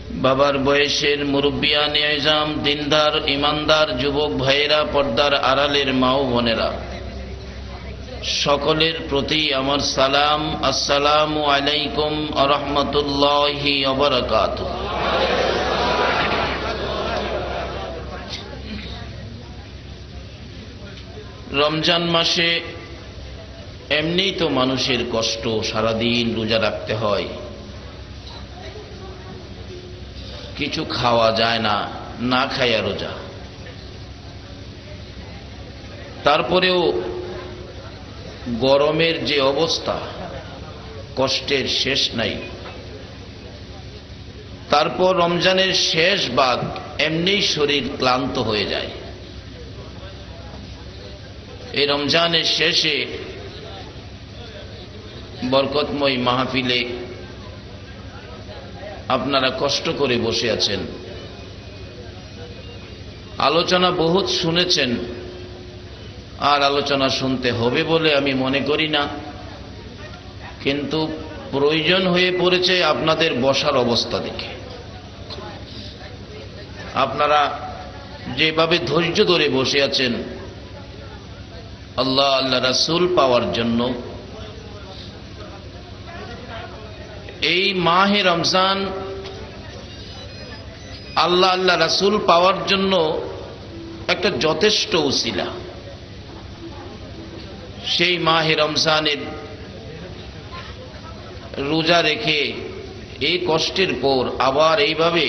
বাবার বয়সের মুরব্বিয়ানে আজম, দিনদার ইমানদার যুবক ভাইয়েরা, পর্দার আড়ালের মা ও বোনেরা, সকলের প্রতি আমার সালাম। আসসালামু আলাইকুম ওয়া রাহমাতুল্লাহি ওয়া বারাকাতুহু। রমজান মাসে এমনিই তো মানুষের কষ্ট, সারাদিন রোজা রাখতে হয়, কিছু খাওয়া যায় না, না খাইয়া রোজা। তারপরেও গরমের যে অবস্থা, কষ্টের শেষ নাই। তারপর রমজানের শেষ ভাগ, এমনিই শরীর ক্লান্ত হয়ে যায়। এই রমজানের শেষে বরকতময় মাহফিলে আপনারা কষ্ট করে বসে আছেন, আলোচনা বহুত শুনেছেন, আর আলোচনা শুনতে হবে বলে আমি মনে করি না, কিন্তু প্রয়োজন হয়ে পড়েছে আপনাদের বসার অবস্থা দেখে। আপনারা যেভাবে ধৈর্য ধরে বসে আছেন আল্লাহ আল্লাহ রাসূল পাওয়ার জন্য, এই মাহে রমজান আল্লাহ আল্লাহ রাসূল পাওয়ার জন্য একটা যথেষ্ট উসিলা। সেই মাহে রমজানের রোজা রেখে এই কষ্টের পর আবার এইভাবে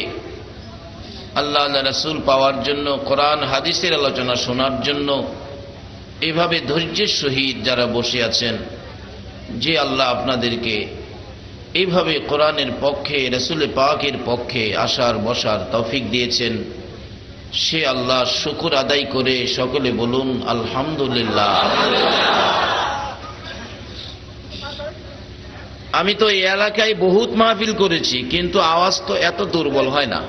আল্লাহ আল্লাহ রাসূল পাওয়ার জন্য, কোরআন হাদিসের আলোচনা শোনার জন্য এইভাবে ধৈর্যের সহিত যারা বসে আছেন, যে আল্লাহ আপনাদেরকে এইভাবে কোরআনের পক্ষে, রাসূল পাকের পক্ষে আসার বসার তৌফিক দিয়েছেন, সে আল্লাহ শুকর আদায় করে সকলে বলুন আলহামদুলিল্লাহ। আমি তো এই এলাকায় বহুত মাহফিল করেছি, কিন্তু আওয়াজ তো এত দুর্বল হয় না।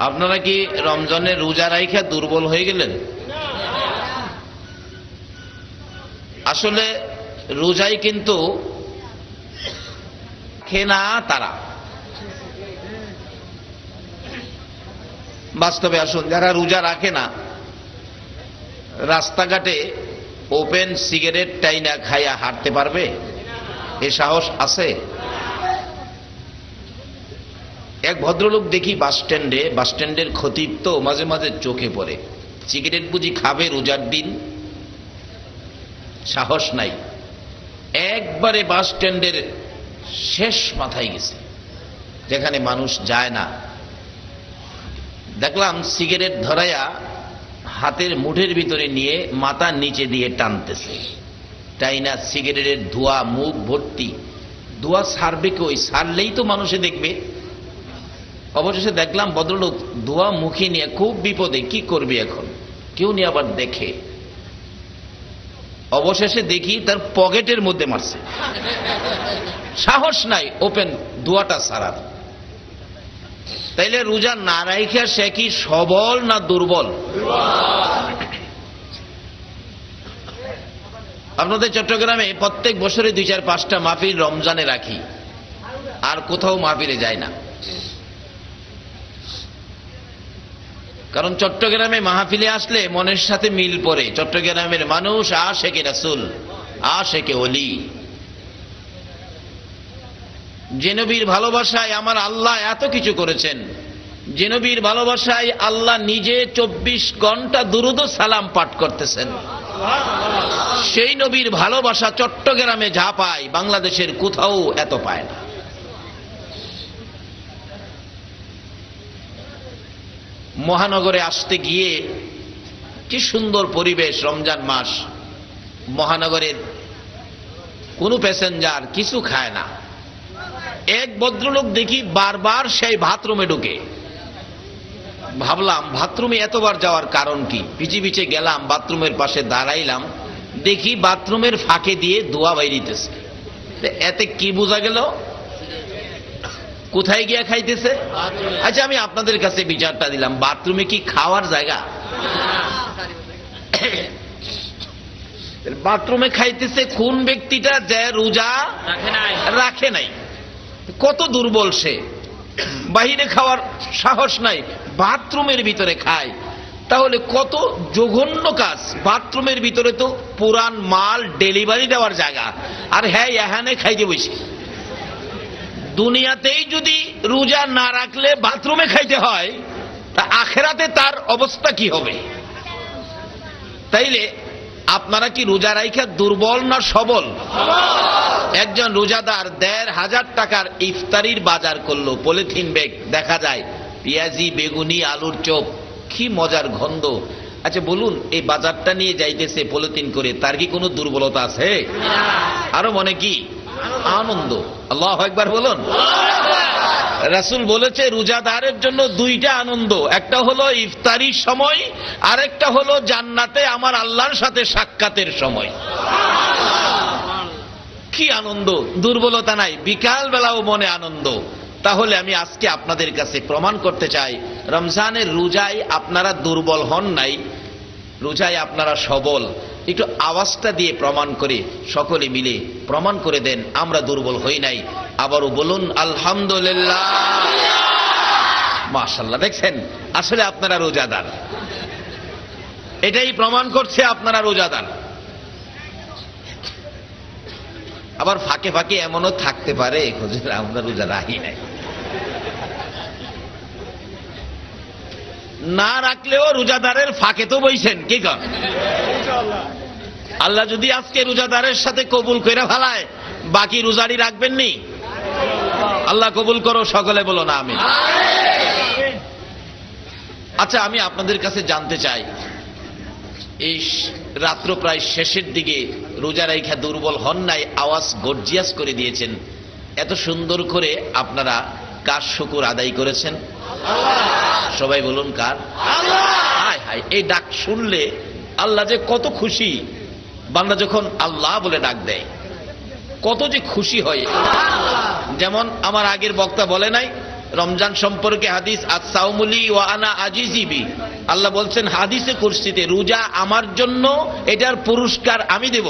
আপনারা কি রমজানের রোজা রাইখা দুর্বল হয়ে গেলেন? আসলে রোজাই কিন্তু খেনা তারা। বাস্তবে আসুন, যারা রোজা রাখে না, রাস্তাঘাটে ওপেন সিগারেট টাইনা খাইয়া হাঁটতে পারবে? এ সাহস আছে? এক ভদ্রলোক দেখি বাস স্ট্যান্ডের খতিব তো মাঝে মাঝে চোখে পড়ে, সিগারেট বুঝি খাবে রোজার দিন? সাহস নাই। একবারে বাস স্ট্যান্ডের শেষ মাথায় গেছে, যেখানে মানুষ যায় না, দেখলাম সিগারেট ধরাইয়া হাতের মুঠের ভিতরে নিয়ে মাথা নিচে দিয়ে টানতেছে, টাইনা সিগারেটের ধোঁয়া মুখ ভর্তি। ধোঁয়া ছাড়বে কই? ছাড়লেই তো মানুষে দেখবে। অবশেষে দেখলাম ভদ্রলোক ধোঁয়া মুখে নিয়ে খুব বিপদে, কি করবে এখন, কেউ নিয়ে আবার দেখে। অবশেষে দেখি তার পকেটের মধ্যে মারছে। সাহস নাই ওপেন ধোঁয়াটা ছাড়ার। তাইলে রোজা না রাইখা সে কি সবল না দুর্বল? আপনাদের চট্টগ্রামে প্রত্যেক বছরে 2-4-5টা মাহফিল রমজানে রাখি, আর কোথাও মাহফিলে যায় না। কারণ চট্টগ্রামে মাহফিলে আসলে মনের সাথে মিল পড়ে। চট্টগ্রামের মানুষ আশেকে রাসূল, আশেকে ওলি। যে নবীর ভালোবাসায় আমার আল্লাহ এত কিছু করেছেন, যে নবীর ভালোবাসায় আল্লাহ নিজে 24 ঘন্টা দুরূদ ও সালাম পাঠ করতেছেন, সেই নবীর ভালোবাসা চট্টগ্রামে যা পায় বাংলাদেশের কোথাও এত পায় না। মহানগরে আসতে গিয়ে কি সুন্দর পরিবেশ, রমজান মাস। মহানগরের কোনো প্যাসেঞ্জার কিছু খায় না। এক ভদ্রলোক দেখি বারবার সেই বাথরুমে ঢুকে। ভাবলাম বাথরুমে এতবার যাওয়ার কারণ কি? পিছে পিছে গেলাম, বাথরুমের পাশে দাঁড়াইলাম, দেখি বাথরুমের ফাঁকে দিয়ে ধোঁয়া বাইরিতেছে। এতে কি বোঝা গেল? কোথায় গিয়া খাইতেছে? আচ্ছা, আমি আপনাদের কাছে বিচারটা দিলাম, বাথরুমে কি খাওয়ার জায়গা? বাথরুমে খাইতেছে কোন ব্যক্তিটা যে রোজা রাখে নাই। কত দুর্বল সে! বাহিরে খাওয়ার সাহস নাই, বাথরুমের ভিতরে খায়। তাহলে কত জঘন্য কাজ! বাথরুমের ভিতরে তো পুরান মাল ডেলিভারি দেওয়ার জায়গা, আর হ্যাঁ এখানে খাইতে বসে। দুনিয়াতেই যদি রোজা না রাখলে বাথরুমে খাইতে হয়, তা আখেরাতে তার অবস্থা কি হবে? তাইলে আপনারা কি রোজা রাইখা দুর্বল না সবল? একজন রোজাদার ১৫০০ টাকার ইফতারির বাজার করলো, পলিথিন ব্যাগ, দেখা যায় পেঁয়াজি, বেগুনি, আলুর চপ, কি মজার গন্ধ। আচ্ছা বলুন, এই বাজারটা নিয়ে যাইতেছে পলিথিন করে, তার কি কোনো দুর্বলতা আছে? আরো মনে কি আনন্দ। আল্লাহু আকবার বলুন। রাসূল বলেছে রোজাদারের জন্য দুইটা আনন্দ, একটা হলো ইফতারির সময়, আর একটা হলো জান্নাতে আমার আল্লাহর সাথে সাক্ষাতের সময়। কি আনন্দ, দুর্বলতা নাই, বিকাল বেলাও মনে আনন্দ। তাহলে আমি আজকে আপনাদের কাছে প্রমাণ করতে চাই, রমজানের রোজায় আপনারা দুর্বল হন নাই, রোজায় আপনারা সবল। একটু আওয়াজটা দিয়ে প্রমাণ করে, সকলে মিলে প্রমাণ করে দেন আমরা দুর্বল হই নাই। আবারও বলুন আলহামদুলিল্লাহ। মাশাআল্লাহ, দেখছেন আসলে আপনারা রোজাদার, এটাই প্রমাণ করছে আপনারা রোজাদার। আবার ফাঁকে ফাঁকে এমনও থাকতে পারে হুজুর আমরা রোজা রাখি নাই, না রাখলেও রোজাদারের ফাঁকে তো বইছেন, কি কর? আল্লাহ যদি আজকে রোজাদারের সাথে কবুল করে ফেলায়, বাকি রোজারি রাখবেননি? আল্লাহ কবুল করো, সকলে বলো না আমিন। আচ্ছা আমি আপনাদের কাছে জানতে চাই, এই রাত্র প্রায় শেষের দিকে রোজা রাইখা দুর্বল হন নাই, আওয়াজ গর্জিয়াস করে দিয়েছেন, এত সুন্দর করে আপনারা কার শুকর আদায় করেছেন? সবাই বলুন কার? হায় হায়, এই ডাক শুনলে আল্লাহ যে কত খুশি। বান্দা যখন আল্লাহ বলে ডাক দেয় কত যে খুশি হয়। যেমন আমার আগের বক্তা বলে নাই, রমজান সম্পর্কে হাদিস, আস-সাওমুলি ওয়া আনা আজিজিবি। আল্লাহ বলছেন হাদিসে কুরসিতে, রোজা আমার জন্য, এটার পুরস্কার আমি দেব।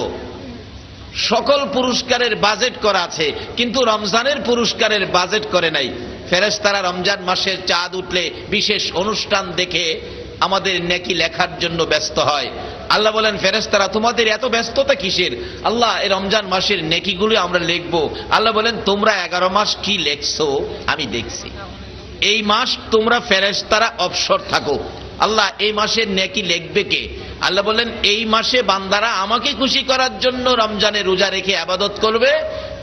সকল পুরস্কারের বাজেট করা আছে, কিন্তু রমজানের পুরস্কারের বাজেট করে নাই। ফেরেশতারা রমজান মাসের চাঁদ উঠলে বিশেষ অনুষ্ঠান দেখে আমাদের নেকি লেখার জন্য ব্যস্ত হয়। আল্লাহ বলেন ফেরেশতারা তোমাদের এত ব্যস্ততা কিসের? আল্লাহ এই রমজান মাসের নেকিগুলো আমরা লিখব। আল্লাহ বলেন তোমরা 11 মাস কি লেখছো আমি দেখছি, এই মাস তোমরা ফেরেশতারা অবসর থাকো। আল্লাহ এই মাসের নেকি লিখবে কে? আল্লাহ বলেন এই মাসে বান্দারা আমাকে খুশি করার জন্য রমজানে রোজা রেখে ইবাদত করবে,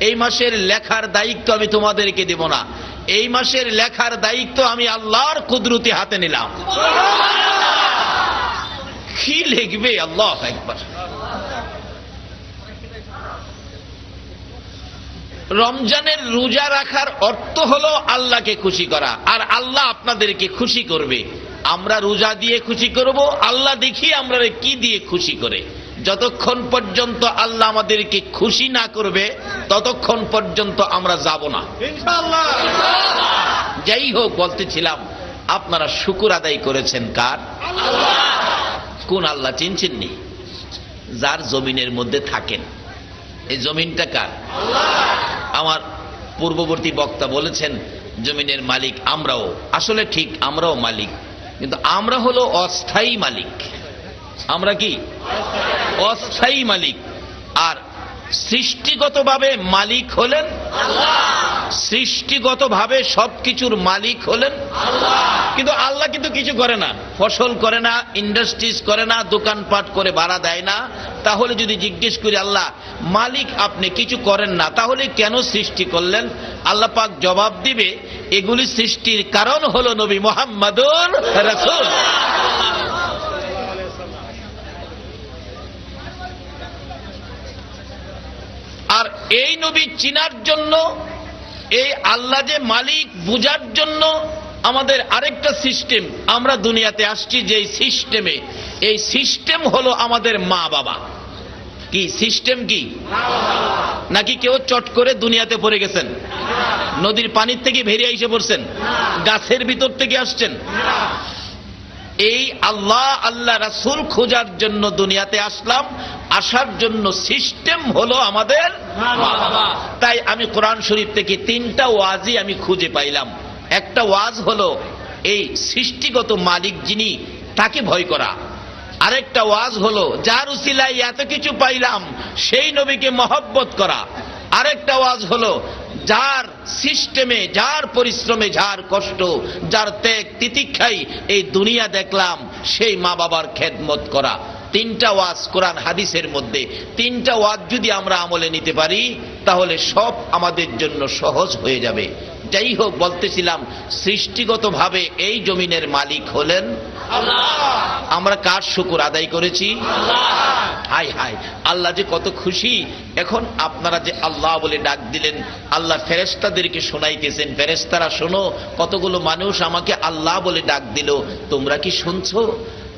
এই মাসের লেখার দায়িত্ব আমি তোমাদেরকে দেব না, এই মাসের লেখার দায়িত্ব আমি আল্লাহর কুদরতি হাতে নিলাম। কি লিখবে? আল্লাহু আকবার। রমজানের রোজা রাখার অর্থ হলো আল্লাহকে খুশি করা, আর আল্লাহ আপনাদেরকে খুশি করবে। আমরা রোজা দিয়ে খুশি করব, আল্লাহ দেখি আমরা কি দিয়ে খুশি করে। যতক্ষণ পর্যন্ত আল্লাহ আমাদেরকে খুশি না করবে ততক্ষণ পর্যন্ত আমরা যাব না ইনশাআল্লাহ। যাই হোক, বলতেছিলাম আপনারা শুকর আদায় করেছেন কার? আল্লাহ। কোন আল্লাহ চিনছেননি? যার জমিনের মধ্যে থাকেন। এই জমিনটা কার? আল্লাহ। আমার পূর্ববর্তী বক্তা বলেছেন জমিনের মালিক আমরাও। আসলে ঠিক, আমরাও মালিক, কিন্তু আমরা হলো অস্থায়ী মালিক। আমরা কি? অস্থায়ী মালিক। আর সৃষ্টিগতভাবে মালিক হলেন আল্লাহ। সৃষ্টিগতভাবে সবকিছুর মালিক হলেন আল্লাহ। কিন্তু আল্লাহ কিন্তু কিছু করে না, ফসল করে না, ইন্ডাস্ট্রিজ করে না, দোকানপাট করে ভাড়া দেয় না। তাহলে যদি জিজ্ঞেস করি আল্লাহ মালিক আপনি কিছু করেন না, তাহলে কেন সৃষ্টি করলেন? আল্লাহ পাক জবাব দিবে এগুলি সৃষ্টির কারণ হলো নবী মুহাম্মদুর রাসূল। আর এই নবী চিনার জন্য, এই আল্লাহ যে মালিক বুঝার জন্য আমাদের আরেকটা সিস্টেম, আমরা দুনিয়াতে আসছি যে সিস্টেমে, এই সিস্টেম হলো আমাদের মা বাবা। কি সিস্টেম? কি নাকি কেউ চট করে দুনিয়াতে পড়ে গেছেন? নদীর পানির থেকে বেরিয়ে এসে পড়ছেন? গাছের ভিতর থেকে আসছেন? এই আল্লাহ, আল্লাহ রাসূল খোঁজার জন্য দুনিয়াতে আসলাম। আসার জন্য সিস্টেম হলো আমাদের মা বাবা। তাই আমি কোরআন শরীফ থেকে 3টা ওয়াজি আমি খুঁজে পাইলাম। একটা ওয়াজ হলো এই সৃষ্টিগত মালিক যিনি তাকে ভয় করা, আরেকটা ওয়াজ হলো যার উসিলায় এত কিছু পাইলাম সেই নবীকে মহব্বত করা, আরেকটা ওয়াজ হলো যার সিস্টেমে, যার পরিশ্রমে, যার কষ্ট, যার ত্যাগ তিতিক্ষাই এই দুনিয়া দেখলাম সেই মা বাবার খেদমত করা। তিনটা ওয়াজ কোরআন হাদিসের মধ্যে। তিনটা ওয়াজ যদি আমরা আমলে নিতে পারি তাহলে সব আমাদের জন্য সহজ হয়ে যাবে। যাই হোক, বলতেছিলাম সৃষ্টিগতভাবে এই জমিনের মালিক হলেন আল্লাহ। আমরা কার শুকর আদায় করেছি? হাই হাই, আল্লাহ যে কত খুশি। এখন আপনারা যে আল্লাহ বলে ডাক দিলেন, আল্লাহ ফেরেশতাদেরকে শোনাইতেছেন, ফেরেশতারা শোনো, কতগুলো মানুষ আমাকে আল্লাহ বলে ডাক দিল, তোমরা কি শুনছো?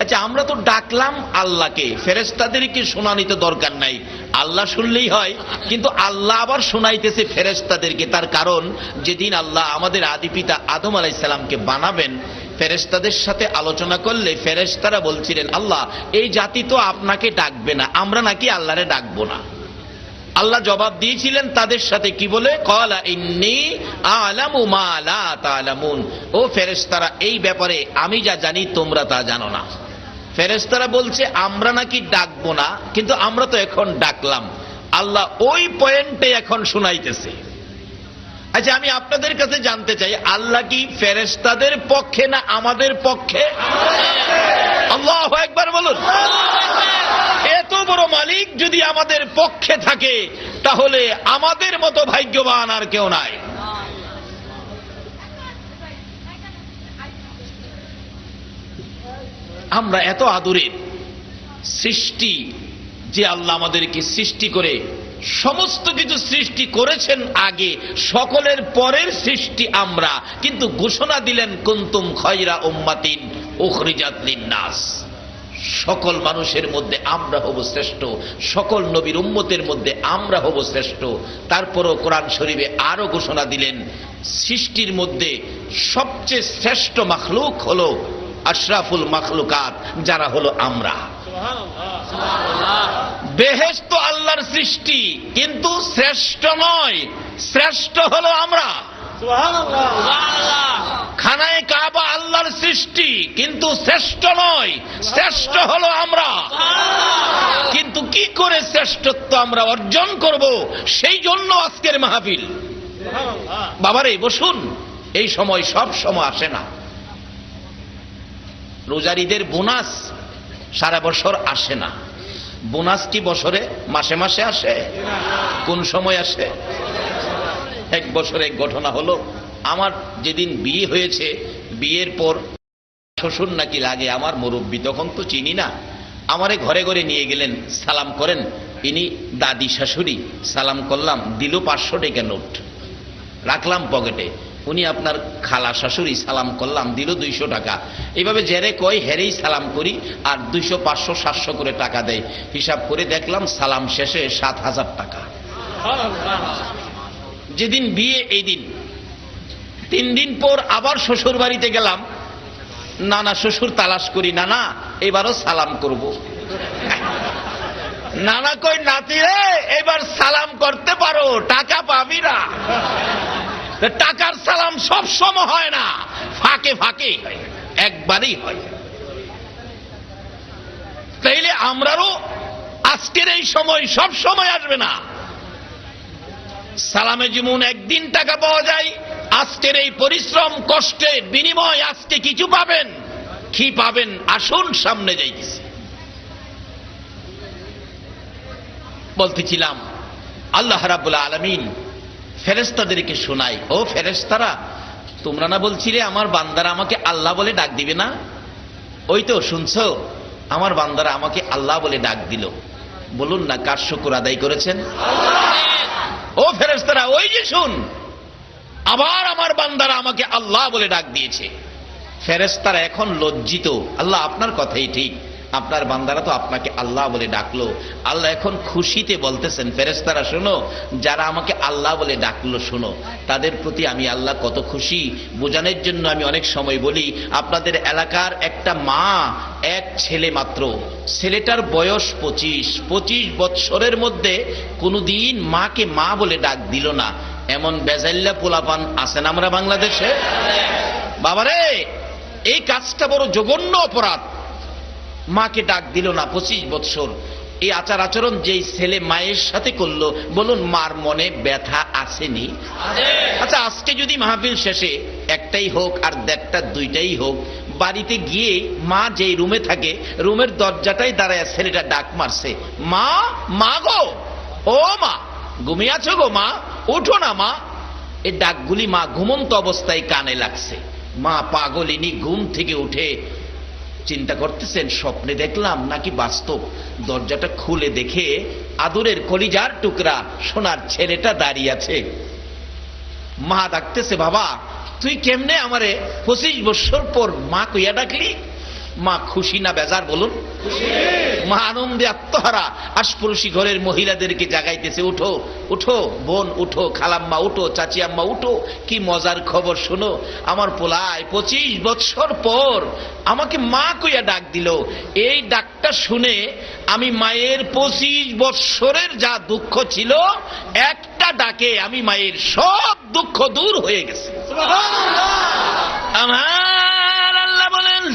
আচ্ছা, আমরা তো ডাকলাম আল্লাহকে, ফেরেশতাদেরকে শোনানি তো দরকার নাই, আল্লাহ শুনলেই হয়। কিন্তু আল্লাহ আবার শোনাইতেছে ফেরেশতাদেরকে। তার কারণ, যেদিন আল্লাহ আমাদের আদি পিতা আদম আলাইহিস সালামকে বানাবেন, ফেরেশতাদের সাথে আলোচনা করলে ফেরেশতারা বলছিলেন, আল্লাহ এই জাতি তো আপনাকে ডাকবে না, আমরা নাকি আল্লাহরে ডাকবো না। আল্লাহ জবাব দিয়েছিলেন তাদের সাথে কি বলে? ক্বালা ইন্নী আ'লামু মা লা তা'লামুন। ও ফেরেশতারা, এই ব্যাপারে আমি যা জানি তোমরা তা জানো না। ফেরেশতারা বলছে আমরা নাকি ডাকবো না, কিন্তু আমরা তো এখন ডাকলাম। আল্লাহ ওই পয়েন্টে এখন শুনাইতেছে। আচ্ছা, আমি আপনাদের কাছে জানতে চাই, আল্লাহ কি ফেরেশতাদের পক্ষে না আমাদের পক্ষে? আল্লাহু আকবার বলুন। এত বড় মালিক যদি আমাদের পক্ষে থাকে তাহলে আমাদের মতো ভাগ্যবান আর কেউ নাই। আমরা এত আদরের সৃষ্টি, যে আল্লাহ আমাদেরকে সৃষ্টি করে সমস্ত কিছু সৃষ্টি করেছেন আগে, সকলের পরের সৃষ্টি আমরা, কিন্তু ঘোষণা দিলেন কুনতুম খায়রা উম্মাতিন উখরিজাত লিন-নাস। সকল মানুষের মধ্যে আমরা হব শ্রেষ্ঠ, সকল নবীর উম্মতের মধ্যে আমরা হব শ্রেষ্ঠ। তারপরও কোরআন শরীফে আরো ঘোষণা দিলেন সৃষ্টির মধ্যে সবচেয়ে শ্রেষ্ঠ মাখলুক হলো আশরাফুল মাখলুকাত, যারা হলো আমরা। বেহেশত আল্লাহর সৃষ্টি, কিন্তু শ্রেষ্ঠ নয়, শ্রেষ্ঠ হলো আমরা। খানায়ে কাবা আল্লাহর সৃষ্টি, কিন্তু শ্রেষ্ঠ নয়, শ্রেষ্ঠ হলো আমরা। কিন্তু কি করে শ্রেষ্ঠত্ব আমরা অর্জন করব, সেই জন্য আজকের মাহফিল। বাবারে বসুন, এই সময় সব সময় আসে না। রোজার ঈদের বোনাস সারা বছর আসে না। বোনাস কি বছরে মাসে মাসে আসে? কোন সময় আসে? এক বছরে এক ঘটনা হলো, আমার যেদিন বিয়ে হয়েছে, বিয়ের পর শ্বশুর নাকি লাগে আমার মুরব্বী, তখন তো চিনি না, আমারে ঘরে ঘরে নিয়ে গেলেন, সালাম করেন। ইনি দাদি শাশুড়ি, সালাম করলাম, দিল 500 টাকা নোট, রাখলাম পকেটে। উনি আপনার খালা শাশুড়ি, সালাম করলাম, দিল 200 টাকা। এইভাবে জেরে কয় হেরেই সালাম করি, আর 200, 500, 700 করে টাকা দেয়। হিসাব করে দেখলাম সালাম শেষে 7,000 টাকা। যেদিন বিয়ে এই দিন। 3 দিন পর আবার শ্বশুর বাড়িতে গেলাম, নানা শ্বশুর তালাশ করি, নানা এবারও সালাম করব। নানা কই নাতি রে, এবার সালাম করতে পারো, টাকা পাবি না। টাকার সালাম সব সময় হয় না, ফাঁকে ফাঁকে হয়, একবারই হয়। তাইলে আমরাও আজকের এই সময় সব সময় আসবে না। সালামে যেমন একদিন টাকা পাওয়া যায়, আজকের এই পরিশ্রম কষ্টের বিনিময় আজকে কিছু পাবেন। কি পাবেন? আসুন সামনে যাইতেছি। বলতেছিলাম আল্লাহ রাব্বুল আলামিন ফেরেশতাদেরকে শোনায়, ও ফেরেশতারা, তোমরা না বলছিলে আমার বান্দারা আমাকে আল্লাহ বলে ডাক দিবে না? ওই তো শুনছো, আমার বান্দারা আমাকে আল্লাহ বলে ডাক দিল। বলুন না কার শুকর আদায় করেছেন? ও ফেরেশতারা, ওই যে শুন, আবার আমার বান্দারা আমাকে আল্লাহ বলে ডাক দিয়েছে। ফেরেশতারা এখন লজ্জিত, আল্লাহ আপনার কথাই ঠিক, আপনার বান্দারা তো আপনাকে আল্লাহ বলে ডাকলো। আল্লাহ এখন খুশিতে বলতেছেন, ফেরেশতারা শোনো, যারা আমাকে আল্লাহ বলে ডাকলো শোনো, তাদের প্রতি আমি আল্লাহ কত খুশি। বোঝানোর জন্য আমি অনেক সময় বলি, আপনাদের এলাকার একটা মা, এক ছেলে মাত্র, ছেলেটার বয়স 25 বৎসরের মধ্যে কোনোদিন মাকে মা বলে ডাক দিল না। এমন বেজাইল্লা পোলাপান আছেন আমরা বাংলাদেশে। বাবারে, এই কাজটা বড় জঘন্য অপরাধ। মাকে ডাক দিল না 25 বৎসর। এই আচার আচরণ যেই ছেলে মায়ের সাথে করলো, বলুন মার মনে ব্যথা আসেনি? আচ্ছা, আজকে যদি মাহফিল শেষে একটাই হোক আর দেড়টা দুইটাই হোক, বাড়িতে গিয়ে মা যেই রুমে থাকে রুমের দরজাটাই দাঁড়ায় ছেলেটা ডাক মারছে, মা, মা গো, ও মা, ঘুমিয়ে আছো গো মা, উঠো না মা। এই ডাকগুলি মা ঘুমন্ত অবস্থায় কানে লাগছে। মা পাগলিনী ঘুম থেকে উঠে চিন্তা করতেছেন, স্বপ্নে দেখলাম নাকি বাস্তব। দরজাটা খুলে দেখে আদরের কলিজার টুকরা সোনার ছেলেটা দাঁড়িয়ে আছে। মা ডাকতেছে, বাবা তুই কেমনে আমারে 25 বছর পর মা কইয়া ডাকলি? মা খুশি না বেজার বলুন? মা আনন্দে আত্মহারা আশপড়শি ঘরের মহিলাদেরকে জাগাইতেছে, উঠো উঠো বোন, উঠো খালাম্মা, উঠো চাচি আম্মা, উঠো, কি মজার খবর শোনো, আমার পোলায় 25 বছর পর আমাকে মা কইয়া ডাক দিল। এই ডাকটা শুনে আমি মায়ের 25 বছরের যা দুঃখ ছিল, একটা ডাকে আমি মায়ের সব দুঃখ দূর হয়ে গেছে। আমার আল্লাহ বলেন,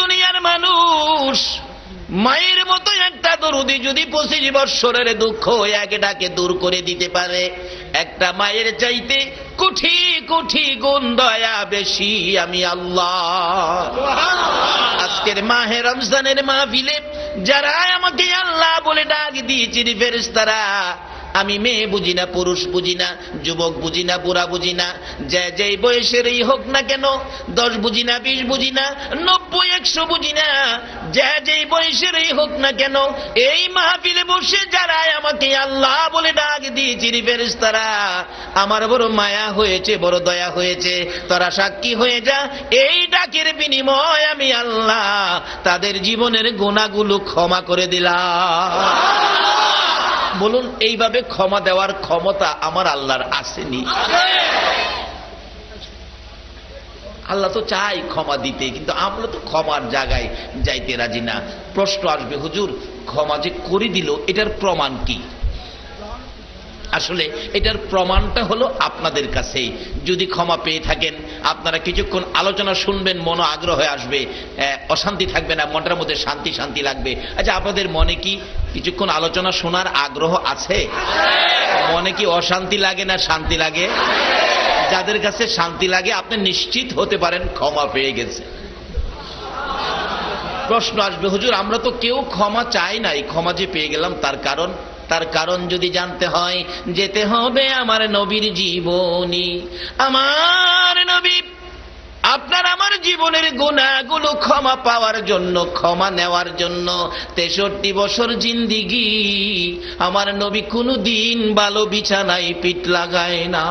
দুনিয়ার মানুষ, মায়ের মতো একটা দরুদি যদি 25 বৎসরের দুঃখ এক ডাকে দূর করে দিতে পারে, একটা মায়ের চাইতে কোটি কোটি গুণ দয়া বেশি আমি আল্লাহ। আজকের মাহে রমজানের মাহফিলে যারা আমাকে আল্লাহ বলে ডাক দিয়েছে ফেরেশতারা, আমি মেয়ে বুঝি না, পুরুষ বুঝি না, যুবক বুঝি না, বুড়া বুঝি না, যেই বয়সেরই হোক না কেন, 10 বুঝি না, 20 বুঝি না, 90, 100 বুঝি না, যেই বয়সেরই হোক না কেন, এই মাহফিলে বসে যারা আমাকে আল্লাহ বলে ডাক দিয়েছি ফেরেশতারা, আমার বড় মায়া হয়েছে, বড় দয়া হয়েছে, তোরা সাক্ষী হয়ে যা, এই ডাকের বিনিময় আমি আল্লাহ তাদের জীবনের গুনাহগুলো ক্ষমা করে দিলাম। বলুন, এইভাবে ক্ষমা দেওয়ার ক্ষমতা আমার আল্লাহর আসেনি? আল্লাহ তো চাই ক্ষমা দিতে, কিন্তু আমরা তো ক্ষমার জায়গায় যাইতে রাজি না। প্রশ্ন আসবে, হুজুর ক্ষমা যে করে দিল এটার প্রমাণ কি? আসলে এটার প্রমাণটা হলো আপনাদের কাছেই। যদি ক্ষমা পেয়ে থাকেন, আপনারা কিছুক্ষণ আলোচনা শুনবেন, মনে আগ্রহ হয়ে আসবে, অশান্তি থাকবে না, মনটার মধ্যে শান্তি শান্তি লাগবে। আচ্ছা, আপনাদের মনে কি কিছুক্ষণ আলোচনা শোনার আগ্রহ আছে? মনে কি অশান্তি লাগে না শান্তি লাগে? যাদের কাছে শান্তি লাগে আপনি নিশ্চিত হতে পারেন ক্ষমা পেয়ে গেছে। প্রশ্ন আসবে, হুজুর আমরা তো কেউ ক্ষমা চাই নাই, ক্ষমা যে পেয়ে গেলাম তার কারণ যদি জানতে হয়, যেতে হবে আমার নবীর জীবনী। আমার নবী আপনার আমার জীবনের গুনাহগুলো ক্ষমা পাওয়ার জন্য, ক্ষমা নেওয়ার জন্য 63 বছর জিন্দিগি আমার নবী কোনদিন ভালো বিছানায় পিঠ লাগায় না।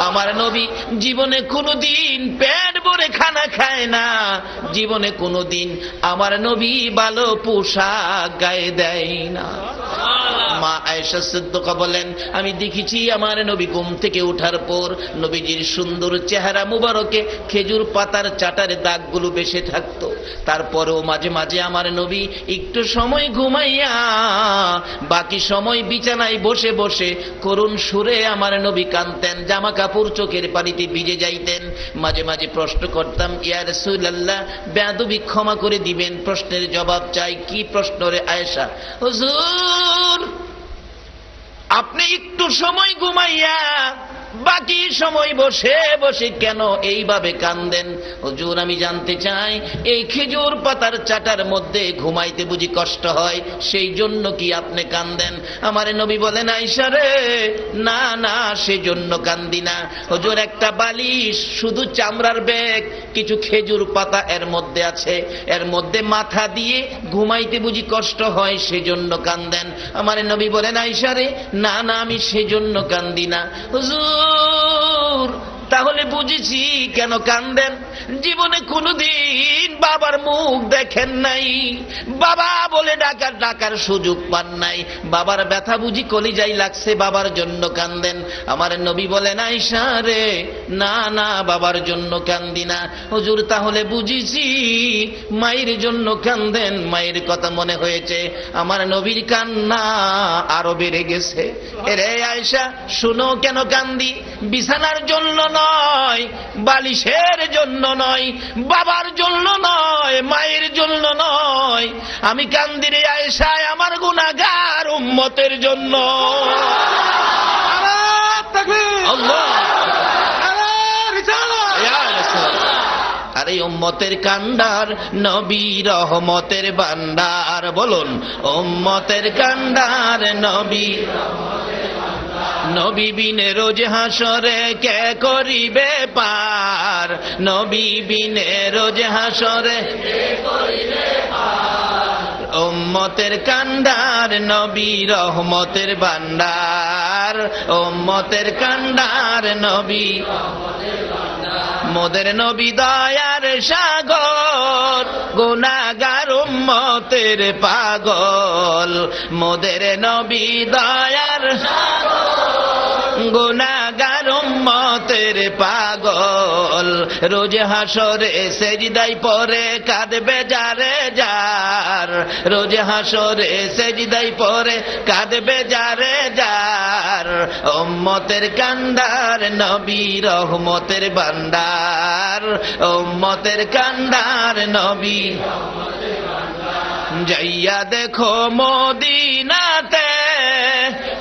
আমার নবী জীবনে কোনদিন পেট ভরে খানা খায় না, জীবনে কোনদিন আমার নবী ভালো পোশাক গায়ে দেয় না। মা আয়েশা সিদ্দিকা বলেন, আমি দেখেছি আমার নবী ঘুম থেকে ওঠার পর নবীজির সুন্দর চেহারা মুবারকে খেজুর পাতার চাটার দাগগুলো বেশে থাকতো। তারপরেও মাঝে মাঝে আমার নবী একটু সময় ঘুমাইয়া বাকি সময় বিছানায় বসে বসে করুণ সুরে আমার নবী কাঁদতেন, জামা কাপড় চোখের পানিতে ভিজে যাইতেন। মাঝে মাঝে প্রশ্ন করতাম, ইয়া রাসূলুল্লাহ বেয়াদবি ক্ষমা করে দিবেন, প্রশ্নের জবাব চাই। কি প্রশ্ন রে আয়েশা? হুজুর আপনি একটু সময় ঘুমাইয়া বাকি সময় বসে বসে কেন এইভাবে কান্দেন? হুজুর আমি জানতে চাই, এই খেজুর পাতার চাটার মধ্যে ঘুমাইতে বুঝি কষ্ট হয়, সেই জন্য কি আপনি কান্দেন? আমার নবী বলেন, আয়েশা রে না না, সেজন্য কান্দি না। হুজুর একটা বালিশ, শুধু চামড়ার ব্যাগ, কিছু খেজুর পাতা এর মধ্যে আছে, এর মধ্যে মাথা দিয়ে ঘুমাইতে বুঝি কষ্ট হয়, সেজন্য কান্দেন। আমার নবী বলেন, আয়েশা রে না না, আমি সেজন্য কান্দি না। হুজুর তাহলে বুঝেছি কেন কান্দেন। জীবনে কোনোদিন বাবার মুখ দেখেন নাই, বাবা বলে ডাকার সুযোগ পান নাই, বাবার ব্যথা বুঝি কলিজায় লাগছে, বাবার জন্য কান্দেন। আমার নবী বলেন, আয়েশা রে, না না, বাবার জন্য কান্দি না। হুজুর, তাহলে বুঝিছি মায়ের জন্য কান্দেন, মায়ের কথা মনে হয়েছে। আমার নবীর কান্না আরো বেড়ে গেছে। এরে আয়েশা, শুনো কেন কান্দি? বিছানার জন্য নয়, বালিশের জন্য নয়, বাবার জন্য নয়, মায়ের জন্য নয়, আমি কান্দি রে আয়েশা আমার গুনাহগার উম্মতের জন্য। আরে উম্মতের কান্ডার নবী রহমতের ভান্ডার, বলুন উম্মতের কান্ডার নবী। নবী বিনে রোজ হাসরে কে করিবে পার, নবী বিনে রোজ হাসরে কে করিবে পার। উম্মতের কান্ডার নবী রহমতের ভান্ডার, উম্মতের কান্ডার নবী। মোদের নবী দয়ার সাগর, গুনাহগার উম্মতের পাগল। মোদের নবী দয়ার সাগর, গুনাহগার উম্মতের পাগল। রোজ হাসরে সেজদায় পড়ে কাঁদবে যারে যার, রোজ হাসরে সেজদায় পড়ে কাঁদবে যারে যার। উম্মতের কান্ডার নবী রহমতের ভান্ডার, উম্মতের কান্ডার নবী। যাইয়া দেখো মদিনাতে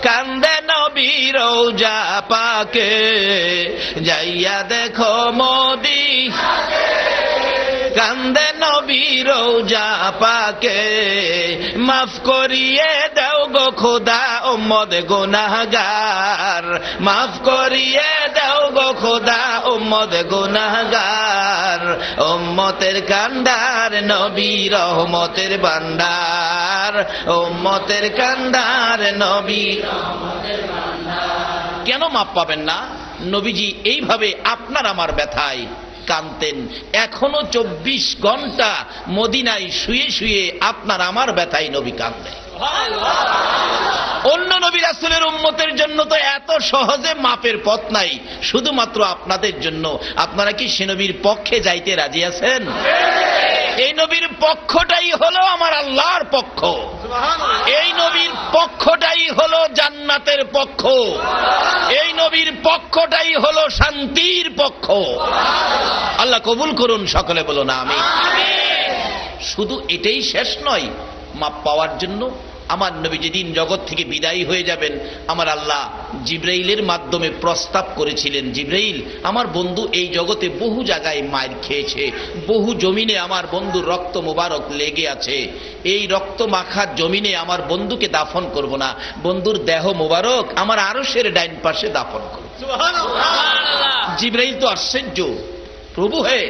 কান্দে নবী রওজা পাকে, যাইয়া দেখো মদিনাতে কান্দে নবী রওজা পাকে। মাফ করিয়ে দাও গো খোদা উম্মত গুনাহগার, মাফ করিয়ে দাও গো খোদা উম্মত গুনাহগার। উম্মতের কান্ডার নবী রহমতের ভান্ডার, উম্মতের কান্ডার নবী। কেন মাপ পাবেন না? নবীজি এইভাবে আপনার আমার ব্যথায় কাঁদতেন। এখনো 24 ঘন্টা মদিনায় শুয়ে শুয়ে আপনার আমার ব্যথায় নবী কাঁদতেন। অন্য নবী রাসূলের উম্মতের জন্য তো এত সহজে মাপের পথ নাই, শুধুমাত্র আপনাদের জন্য। আপনারা কি সে নবীর পক্ষে যাইতে রাজি আছেন? এই নবীর পক্ষটাই হলো আমার আল্লাহর পক্ষ, এই নবীর পক্ষটাই হলো জান্নাতের পক্ষ, এই নবীর পক্ষটাই হলো শান্তির পক্ষ। আল্লাহ কবুল করুন, সকলে বলুন আমিন। শুধু এটাই শেষ নয়, মাপ পাওয়ার জন্য আমার নবী যেদিন জগৎ থেকে বিদায়ী হয়ে যাবেন, আমার আল্লাহ জিবরাইলের মাধ্যমে প্রস্তাব করেছিলেন, জিবরাইল, আমার বন্ধু এই জগতে বহু জায়গায় মার খেয়েছে, বহু জমিনে আমার বন্ধুর রক্ত মোবারক লেগে আছে, এই রক্ত মাখা জমিনে আমার বন্ধুকে দাফন করব না, বন্ধুর দেহ মোবারক আমার আরশের ডাইন পাশে দাফন করব। জিবরাইল তো আশ্চর্য, প্রভু হে,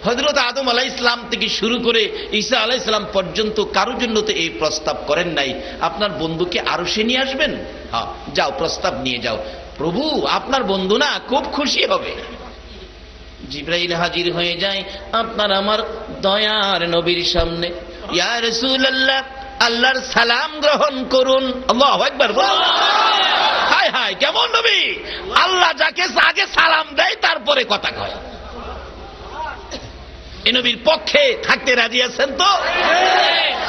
হযরত আদম আলাইহিস সালাম থেকে শুরু করে ঈসা আলাইহিস সালাম পর্যন্ত কারোর জন্য তো এই প্রস্তাব করেন নাই, আপনার বন্ধুকে আরশে নিয়ে আসবেন? হ্যাঁ, যাও প্রস্তাব নিয়ে যাও। প্রভু, আপনার বন্ধু না খুব খুশি হবে। জিবরাইল হাজির হয়ে যায় আপনার আমার দয়ার নবীর সামনে। ইয়া রাসূলুল্লাহ, আল্লাহর সালাম গ্রহণ করুন। আল্লাহু আকবার বলুন। হায় হায়, কেমন নবী! আল্লাহ যাকে আগে সালাম দেয় তারপরে কথা কয়। এই নবীর পক্ষে থাকতে রাজি আছেন তো?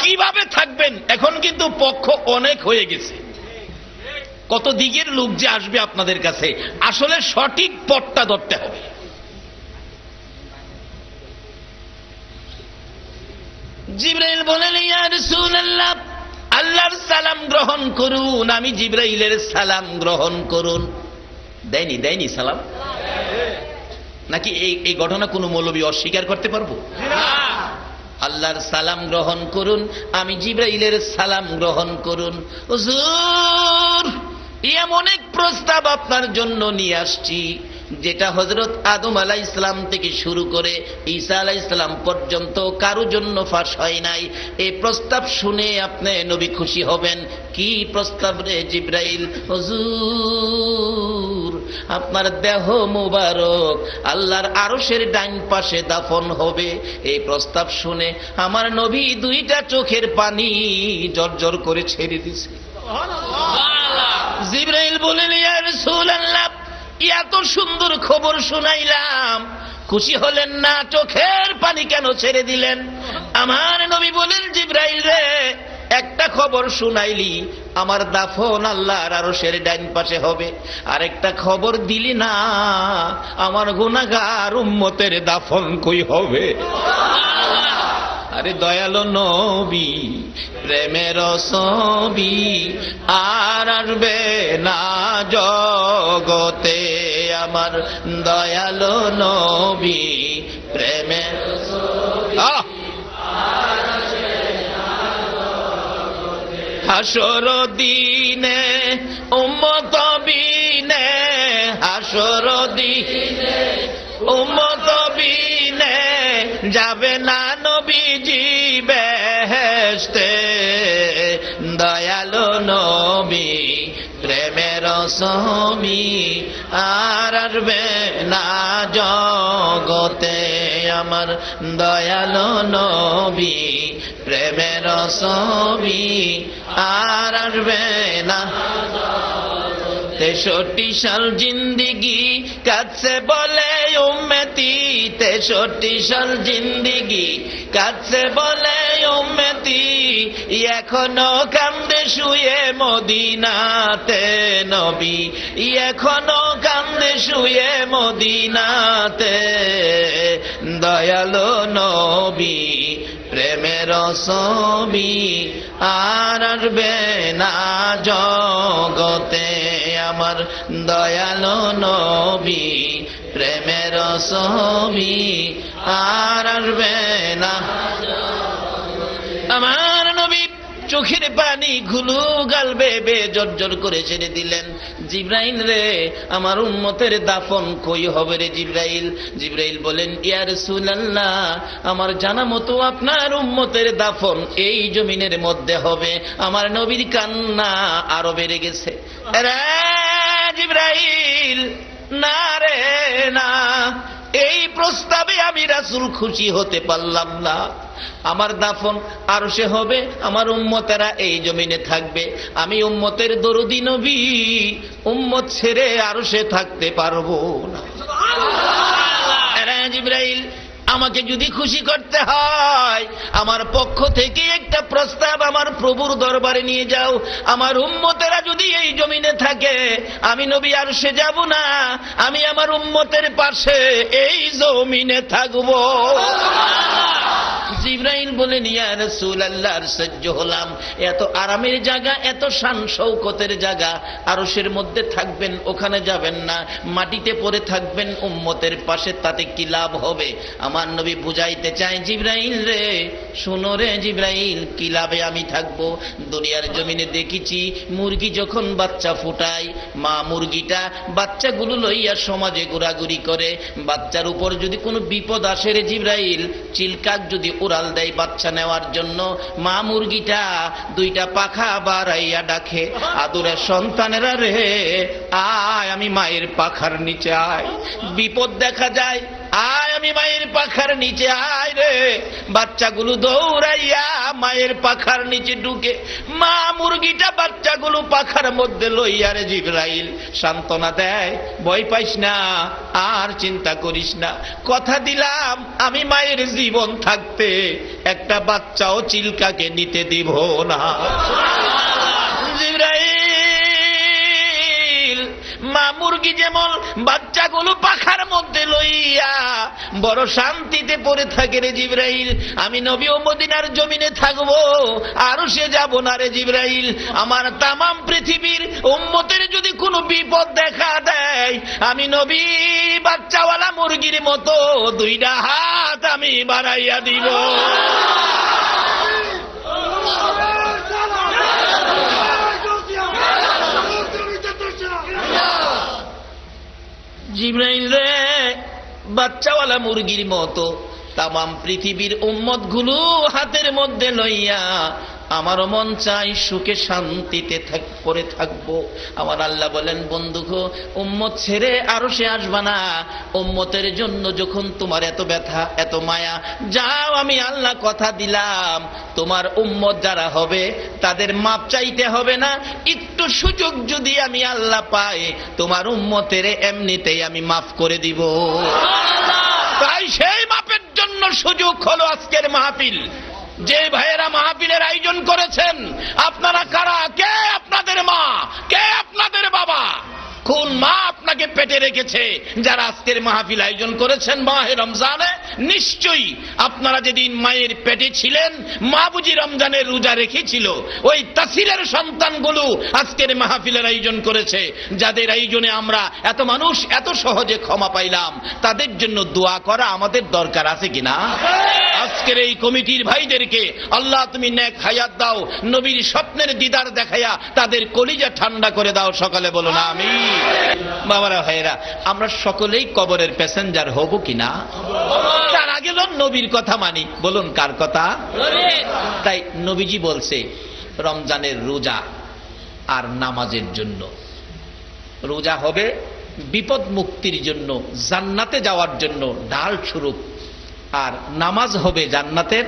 কিভাবে থাকবেন? এখন কিন্তু পক্ষ অনেক হয়ে গেছে, কত দিকের লোক যে আসবে আপনাদের কাছে, আসলে সঠিক পথটা ধরতে হবে। জিবরাইল বলেন, ইয়া রাসূলুল্লাহ, আল্লাহর সালাম গ্রহণ করুন। আমি জিবরাইলের সালাম গ্রহণ করুন। দেয়নি সালাম? নাকি এই ঘটনা কোন মৌলবী অস্বীকার করতে পারবো? আল্লাহর সালাম গ্রহণ করুন, আমি জিবরাইলের সালাম গ্রহণ করুন। হুজুর, এমন এক প্রস্তাব আপনার জন্য নিয়ে আসছি, যেটা হযরত আদম আলাইহিস সালাম থেকে শুরু করে ঈসা আলাইহিস সালাম পর্যন্ত কারো জন্য ফাঁস হয় নাই। এই প্রস্তাব শুনে আপনি নবী খুশি হবেন। কি প্রস্তাব রে জিবরাইল? হুজুর, আপনার দেহ মুবারক আল্লাহর আরশের ডান পাশে দাফন হবে। এই প্রস্তাব শুনে আমার নবী দুইটা চোখের পানি জর্জর করে ছেড়ে দিছে। জিবরাইল বলেন, ইয়া রাসূলুল্লাহ, এত সুন্দর খবর শুনাইলাম, খুশি হলেন না? চোখের পানি কেন ছেড়ে দিলেন? আমার নবী বলেন, জিবরাইল রে, একটা খবর শুনাইলি, আমার দাফন আল্লাহর আরশের ডান পাশে হবে। আর একটা খবর দিলি না, আমার গুনাহগার উম্মতের দাফন কই হবে? আরে দয়ালো নবী, প্রেমের ছবি আর আসবে না জগতে। আমার দয়ালো নবী, প্রেমের ছবি হাসর দিনে উম্মত বিনে, হাসর দিনে উম্মত বিনে যাবে না নবীজি বেহেশতে। দয়ালো নবী, প্রেমের ছবি আর আসবে না জগতে। আমার দয়ালো নবী, প্রেমের ছবি আর আসবে না। 63 সাল জিন্দিগি কাছে বলে উম্মতি, 63 সাল জিন্দিগি কাছে বলে উম্মতি, এখনো কান্দে শুয়ে মদিনাতে নবী, এখনো কান্দে শুয়ে মদিনাতে। দয়ালো নবী, প্রেমের ছবি আর আসবে না জগতে। আমার দয়ালো নবী, প্রেমের ছবি আর আসবে না। আমার নবী চোখের পানি ঘুলু গাল বেবে জর্জর করে ছেড়ে দিলেন। জিবরাইল রে, আমার উম্মতের দাফন কই হবে রে জিবরাইল? জিবরাইল বলেন, ইয়া রাসূলুল্লাহ, আমার জানা মতো আপনার উম্মতের দাফন এই জমিনের মধ্যে হবে। আমার নবীর কান্না আরো বেড়ে গেছে। রে জিবরাইল, না রে না, এই প্রস্তাবে আমি রাসূল খুশি হতে পারলাম না। আমার দাফন আরশে হবে, আমার উম্মতেরা এই জমিনে থাকবে। আমি উম্মতের দরদি নবী, উম্মত ছেড়ে আরশে থাকতে পারবো না। জিবরাইল, আমাকে যদি খুশি করতে হয়, আমার পক্ষ থেকে একটা প্রস্তাব আমার প্রভুর দরবারে নিয়ে যাও। আমার উম্মতেরা যদি এই জমিনে থাকে, আমি নবী আরশে যাব না, আমি আমার উম্মতের পাশে এই জমিনে থাকবো। জিবরাইল বলেন, ইয়া রাসূলুল্লাহ, সহ্য হলাম। এত আরামের জায়গা, এত শান শৌকতের জায়গা, আরশের মধ্যে থাকবেন, ওখানে যাবেন না, মাটিতে পড়ে থাকবেন উম্মতের পাশে, তাতে কি লাভ হবে? আমার নবী বুঝাইতে চায়, জিবরাইল রে, শুনো রে জিবরাইল, কি লাভে আমি থাকবো? দুনিয়ার জমিনে দেখেছি, মুরগি যখন বাচ্চা ফুটায়, মা মুরগিটা বাচ্চাগুলো লইয়া সমাজে ঘোরাঘুরি করে। বাচ্চার উপর যদি কোনো বিপদ আসে রে জিবরাইল, চিলকাক যদি উড়াল দেয় বাচ্চা নেওয়ার জন্য, মা মুরগিটা দুইটা পাখা বাড়াইয়া ডাকে, আদরের সন্তানেরা রে, আয় আমি মায়ের পাখার নিচে আয়। বিপদ দেখা যায়, আয় আমি মায়ের পাখার নিচে আয় রে। বাচ্চাগুলো দৌড়াইয়া মায়ের পাখার নিচে ঢুকে, মা মুরগিটা বাচ্চাগুলো পাখার মধ্যে লইয়া রে জিবরাইল সান্ত্বনা দেয়, ভয় পাইস না, আর চিন্তা করিস না, কথা দিলাম আমি মায়ের জীবন থাকতে একটা বাচ্চাও চিলকাকে নিতে দিব না। জিবরাইল, মা মুরগি যেমন বাচ্চাগুলো পাখার মধ্যে লইয়া বড় শান্তিতে পড়ে থাকে রে জিবরাইল, আমি নবী ও মদিনার জমিনে থাকবো, আর সে যাব না রে জিবরাইল। আমার তামাম পৃথিবীর উম্মতের যদি কোনো বিপদ দেখা দেয়, আমি নবী বাচ্চাওয়ালা মুরগির মতো দুইটা হাত আমি বাড়াইয়া দিব। জিবরাইল রে, বাচ্চাওয়ালা মুরগির মতো তামাম পৃথিবীর উম্মত গুলো হাতের মধ্যে লইয়া আমারও মন চাই সুখে শান্তিতে পড়ে থাকবো। আমার আল্লাহ বলেন, বন্ধু গো, উম্মত ছেড়ে আরো সে আসবা না। উম্মতের জন্য যখন তোমার এত ব্যথা, এত মায়া, যাও, আমি আল্লাহ কথা দিলাম, তোমার উম্মত যারা হবে তাদের মাপ চাইতে হবে না। একটু সুযোগ যদি আমি আল্লাহ পাই, তোমার উম্মতের এমনিতেই আমি মাফ করে দিব। তাই সেই মাপের জন্য সুযোগ হলো আজকের মাহফিল। যে ভাইয়েরা মাহফিলের আয়োজন করেছেন, আপনারা কারা? কে আপনাদের মা? কে আপনাদের বাবা? কোন মা আপনাকে পেটে রেখেছে? যারা আজকের মাহফিল আয়োজন করেছেন মাহে রমজানে, নিশ্চয়ই আপনারা যেদিন মায়ের পেটে ছিলেন, মা বুঝি রমজানের রোজা রেখেছিল। ওই তাসিরের সন্তানগুলো আজকের মাহফিলের আয়োজন করেছে। যাদের আয়োজনে আমরা এত মানুষ এত সহজে ক্ষমা পাইলাম, তাদের জন্য দোয়া করা আমাদের দরকার আছে কিনা? আজকের এই কমিটির ভাইদেরকে আল্লাহ তুমি নেক হায়াত দাও, নবীর স্বপ্নের দিদার দেখাইয়া তাদের কলিজা ঠান্ডা করে দাও। সকালে বলো না আমিন। বাবারা ভাইয়েরা, আমরা সকলেই কবরের প্যাসেঞ্জার হব কিনা? তার আগে নবীর কথা মানি। বলুন কার কথা? তাই নবীজি বলছে রমজানের রোজা আর নামাজের জন্য। রোজা হবে বিপদ মুক্তির জন্য, জান্নাতে যাওয়ার জন্য ঢাল স্বরূপ, আর নামাজ হবে জান্নাতের,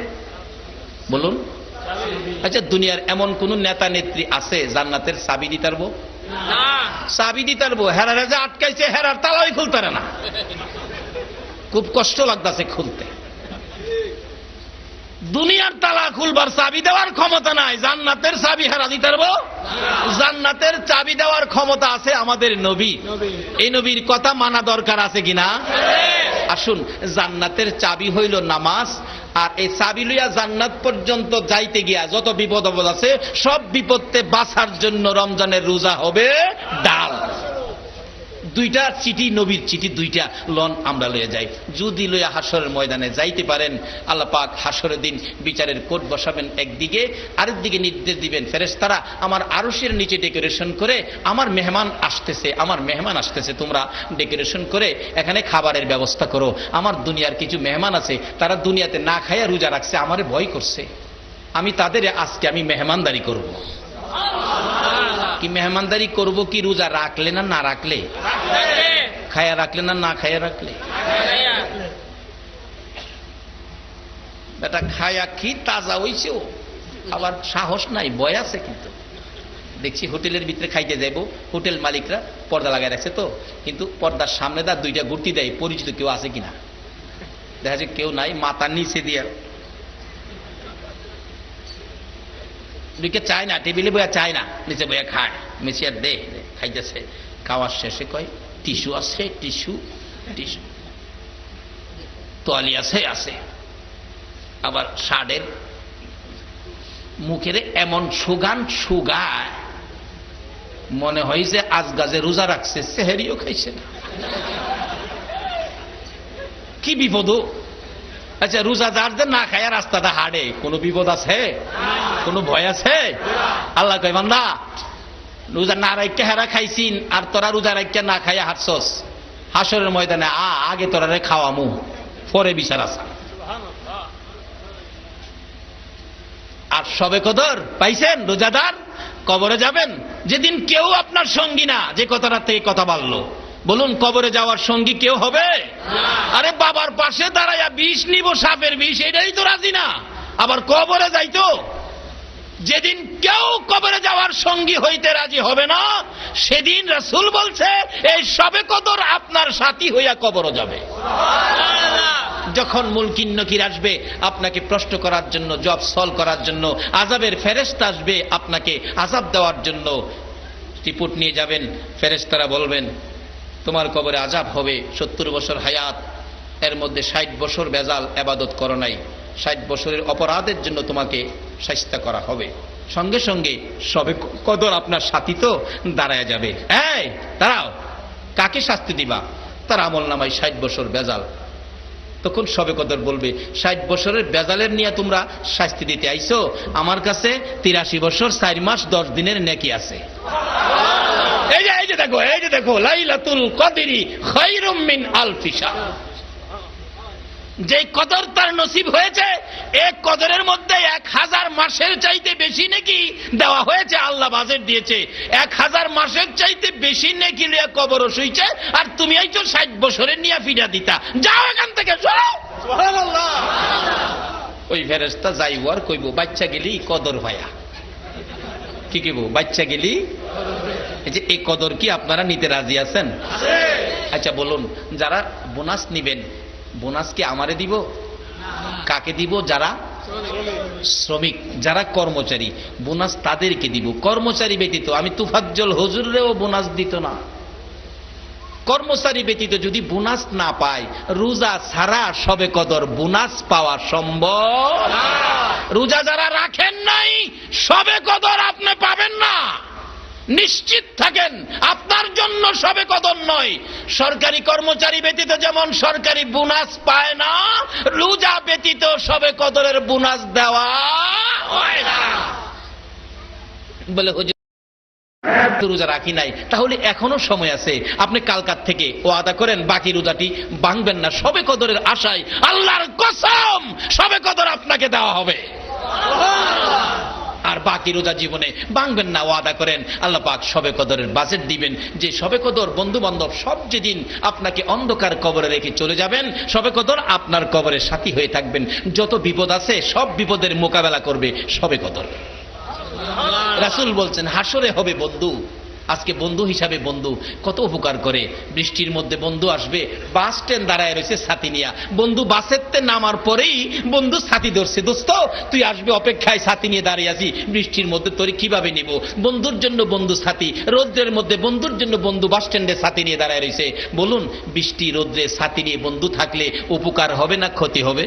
বলুন। আচ্ছা, দুনিয়ার এমন কোন নেতা নেত্রী আছে জান্নাতের চাবি দিতে পারবো? চাবি দিতে পারবো? হেরারে যে আটকাইছে, হেরার তালাই খুলতে পারে না, খুব কষ্ট লাগতেছে খুলতে। দুনিয়ার তালা খুলবার চাবি দেওয়ার ক্ষমতা নাই, জান্নাতের চাবি হেরা দিতে পারবো? জান্নাতের চাবি দেওয়ার ক্ষমতা আছে আমাদের নবী। এই নবীর কথা মানা দরকার আছে কিনা? আসুন, জান্নাতের চাবি হইল নামাজ। আর এই চাবি লইয়া জান্নাত পর্যন্ত যাইতে গিয়া যত বিপদ আপদ আছে, সব বিপদে বাঁচার জন্য রমজানের রোজা হবে ডাল। দুইটা চিঠি, নবীর চিঠি দুইটা লন আমরা লইয়া যাই। যদি লইয়া হাসরের ময়দানে যাইতে পারেন, আল্লাহ পাক হাসরের দিন বিচারের কোর্ট বসাবেন একদিকে, আরেক দিকে নির্দেশ দিবেন, ফেরেশতারা আমার আরশের নিচে ডেকোরেশন করে, আমার মেহমান আসতেছে, আমার মেহমান আসতেছে, তোমরা ডেকোরেশন করে এখানে খাবারের ব্যবস্থা করো। আমার দুনিয়ার কিছু মেহমান আছে, তারা দুনিয়াতে না খাইয়া রোজা রাখছে, আমারে ভয় করছে, আমি তাদের আজকে আমি মেহমানদারি করব। কি মেহমানদারি করব? কি রোজা রাখলে না না রাখলে? খায়া রাখলে না না খায়া রাখলে? বেটা খায়া কি তাজা হইছে, আবার সাহস নাই, ভয় আছে। কিন্তু দেখছি হোটেলের ভিতরে খাইতে যাইব, হোটেল মালিকরা পর্দা লাগাই রাখছে তো, কিন্তু পর্দার সামনে দা দুইটা গুর্তি দেয়, পরিচিত কেউ আছে কিনা দেখা যায় কেউ নাই, মাথার নিচে দিয়ে চায় না, টেবিলে বইয়া চায় না, নিচে বইয়া খায়, মেসিয়ার দে খাইতেছে। খাওয়ার শেষে কয় টিস্যু আছে, টিস্যু টিস্যু, তোয়ালি আছে, আছে। আবার শার্টের মুখের এমন সুগান সুগায়, মনে হয় যে আজ গাছে রোজা রাখছে, সেহেরিও খাইছে না। কি বিপদ! আচ্ছা, রোজাদারদের না খায়া রাস্তাটা হাঁটে, কোনো বিপদ আছে? কোনো ভয় আছে? আল্লাহ কয়, বান্দা রোজা না রাখা হেরা খাইছিন, আর তোরা রোজা রাখা না খাইয়া হাঁটছস, হাসরের ময়দানে আগে তোরা খাওয়ামু, পরে বিচার আছে। আর সবে কদর পাইছেন রোজাদার, কবরে যাবেন যেদিন কেউ আপনার সঙ্গী না, যে কথাটা থেকে কথা বললো, বলুন কবরে যাওয়ার সঙ্গী কেউ হবে? আরে বাবার পাশে দাঁড়াইয়া বিষ নিব, সাপের বিষ, এটাই তো রাজি না, আবার কবরে যাইতো। যেদিন কেউ কবরে যাওয়ার সঙ্গী হইতে রাজি হবে না, সেদিন রাসূল বলছে এই সবে কদর আপনার সাথী হইয়া কবরে যাবে। যখন মুনকির নকির আসবে আপনাকে প্রশ্ন করার জন্য, জব সলভ করার জন্য, আযাবের ফেরেশতা আসবে আপনাকে আযাব দেওয়ার জন্য, রিপোর্ট নিয়ে যাবেন, ফেরেশতারা বলবেন তোমার কবরে আযাব হবে, 70 বছর হায়াত, এর মধ্যে 60 বছর বেজাল ইবাদত করো নাই, 60 বছরের অপরাধের জন্য তোমাকে শাস্তি করা হবে। সঙ্গে সঙ্গে সবে কদর আপনার সাথী তো দাঁড়ায় যাবে, এই দাঁড়াও, কাকে শাস্তি দিবা? তার আমল নামায় 60 বছর বেজাল। তখন সবে কদর বলবে 60 বছরের বেজালের নিয়ে তোমরা শাস্তি দিতে আইছো, আমার কাছে 83 বছর 4 মাস 10 দিনের নেকি আছে। এই যে দেখো লাইলাতুল কদরি খায়রুম মিন আলফি শাহর। যে কদর তার নসিব হয়েছে, এক কদরের মধ্যে 1000 মাসের চাইতে বেশি নাকি দেওয়া হয়েছে। আল্লাহ বাজেট দিয়েছে 1000 মাসের চাইতে বেশি নাকি লিয়া কবর শুইছে, আর তুমি এই তো 60 বছরের নিয়ে ফিরা দিতা। যাও এখান থেকে, সরো। সুবহানাল্লাহ। ওই ফেরেশতা যাইব আর কইব, বাচ্চা গেলি কদর হয়া। কি কইব? বাচ্চা গেলি। এই যে এই কদর কি আপনারা নিতে রাজি আছেন? আচ্ছা বলুন, যারা বোনাস নিবেন, বোনাস কি আমারে দিব? কাকে দিব? যারা শ্রমিক, যারা কর্মচারী, বোনাস তাদেরকে দিব। কর্মচারী ব্যতীত আমি তুফাজ্জল হুজুরেও বোনাস দিত না। কর্মচারী ব্যতীত যদি বোনাস না পায়, রোজা ছাড়া শবে কদর বোনাস পাওয়া সম্ভব না। রোজা যারা রাখেন নাই, শবে কদর আপনি পাবেন না। নিশ্চিত থাকেন, আপনার জন্য শবে কদর নয়। সরকারি কর্মচারী ব্যতীত যেমন সরকারি বোনাস পায় না, রোজা ব্যতীত শবে কদরের বোনাস দেওয়া হয় না। বলে হুজুর রোজা রাখি নাই, তাহলে এখনো সময় আছে। আপনি কালকার থেকে ওয়াদা করেন বাকি রোজাটি ভাঙবেন না, শবে কদরের আশায়। আল্লাহর কসম, শবে কদর আপনাকে দেওয়া হবে। আর বাকি রোজা জীবনে ভাঙবেন না, ওয়াদা করেন। আল্লাহ পাক শবে কদরের বাজেট দিবেন, যে শবে কদর বন্ধু বান্ধব সব যেদিন আপনাকে অন্ধকার কবরে রেখে চলে যাবেন, শবে কদর আপনার কবরের সাথী হয়ে থাকবেন। যত বিপদ আছে সব বিপদের মোকাবেলা করবে শবে কদর। রাসূল বলছেন হাসরে হবে বন্ধু। আজকে বন্ধু হিসাবে বন্ধু কত উপকার করে। বৃষ্টির মধ্যে বন্ধু আসবে, বাস স্ট্যান্ড দাঁড়ায় রয়েছে ছাতি নিয়া, বন্ধু বাসেতে নামার পরেই বন্ধু ছাতি ধরছে, দোস্ত তুই আসবে অপেক্ষায়, ছাতি নিয়ে দাঁড়িয়ে আছি, বৃষ্টির মধ্যে তোরে কিভাবে নিব। বন্ধুর জন্য বন্ধু ছাতি, রৌদ্রের মধ্যে বন্ধুর জন্য বন্ধু বাস স্ট্যান্ডে ছাতি নিয়ে দাঁড়ায় রয়েছে। বলুন, বৃষ্টি রৌদ্রে ছাতি নিয়ে বন্ধু থাকলে উপকার হবে না ক্ষতি হবে?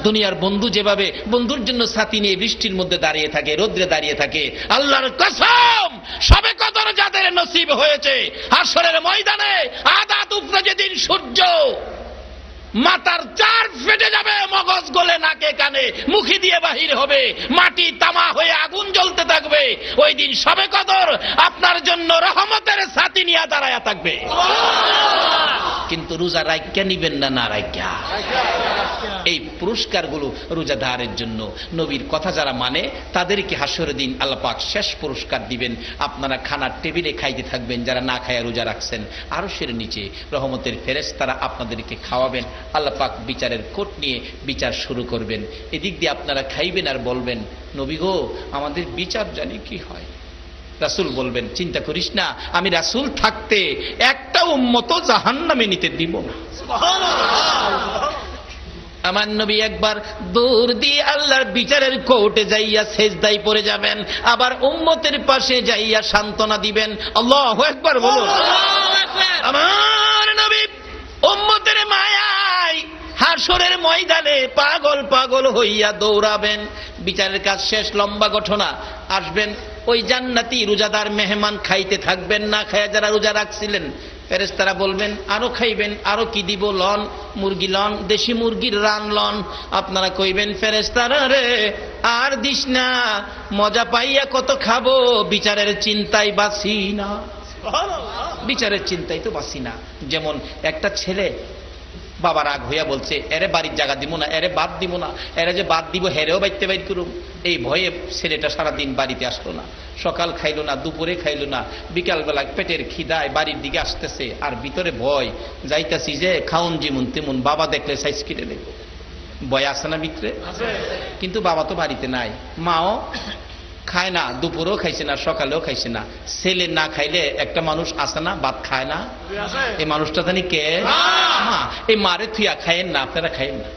দুনিয়ার বন্ধু যেভাবে বন্ধুর জন্য ছাতি নিয়ে বৃষ্টির মধ্যে দাঁড়িয়ে থাকে, রৌদ্রে দাঁড়িয়ে থাকে, আল্লাহর কসম সবে কদর যাদের নসিব হয়েছে, হাসরের ময়দানে আদাত উপরে যেদিন সূর্য মাথার চার ফেটে যাবে, মগজ গলে নাকে কানে মুখে দিয়ে বাহির হবে, মাটি তামা হয়ে আগুন জ্বলতে থাকবে, ওই দিন শবে কদর আপনার জন্য রহমতের ছাতি নিয়ে দাঁড়ায়া থাকবে। কিন্তু রোজা রাইখা নিবেন না, না রাইখা। এই পুরস্কারগুলো রোজাদারের জন্য। নবীর কথা যারা মানে তাদেরকে হাসরের দিন আল্লাহ পাক শেষ পুরস্কার দিবেন। আপনারা খানার টেবিলে খাইতে থাকবেন, যারা না খায়া রোজা রাখছেন, আরশের নিচে রহমতের ফেরেশতারা আপনাদেরকে খাওয়াবেন। আল্লাহ পাক বিচারের কোট নিয়ে বিচার শুরু করবেন। এদিক দিয়ে আপনারা খাইবেন আর বলবেন, নবী গো আমাদের বিচার জানি কি হয়। রাসূল বলবেন, চিন্তা করিস না, আমি রাসূল থাকতে একটা উম্মত জাহান্নামে নিতে দিব না। আমার নবী একবার দূর দিয়ে আল্লাহর বিচারের কোর্টে যাইয়া সেজদায় পড়ে যাবেন, আবার উম্মতের পাশে যাইয়া সান্ত্বনা দিবেন। আল্লাহু আকবার বলুন। আমার নবী উম্মতের মায়ায় হাসরের ময়দানে পাগল পাগল হইয়া দৌড়াবেন। বিচারের কাজ শেষ, লম্বা ঘটনা। আসবেন ওই জান্নাতি রোজাদার মেহমান, খাইতে থাকবেন, না খায়া যারা রোজা রাখছিলেন। ফেরেশতারা বলবেন, আরো খাইবেন, আরো কি দিব? লন, মুরগি লন, দেশি মুরগির রান লন। আপনারা কইবেন, ফেরেশতারা রে আর দিস না, মজা পাইয়া কত খাবো, বিচারের চিন্তায় বাঁচি না। বিচারের চিন্তায় তো বাঁচি না। যেমন একটা ছেলে বাবা রাগ হইয়া বলছে, এরে বাড়ির জায়গা দিব না, এরে বাদ দিব না, এরে যে বাদ দিব হেরেও বাইতে বাইর করুম। এই ভয়ে ছেলেটা সারাদিন বাড়িতে আসলো না, সকাল খাইলো না, দুপুরে খাইলো না, বিকালবেলা পেটের খিদায় বাড়ির দিকে আসতেছে, আর ভিতরে ভয়, যাইতাছি যে খাউন যেমন তেমন, বাবা দেখলে সাইজ কেটে দেব। ভয় আসে না ভিতরে? কিন্তু বাবা তো বাড়িতে নাই, মাও খায় না, দুপুরেও খাইছে না, সকালেও খাইছে না। ছেলে না খাইলে একটা মানুষ আসে না, ভাত খায় না। এই মানুষটা জানি কে? মা। এই মারে থুয়া খাইয়েন না, আপনারা খাইয়েন না।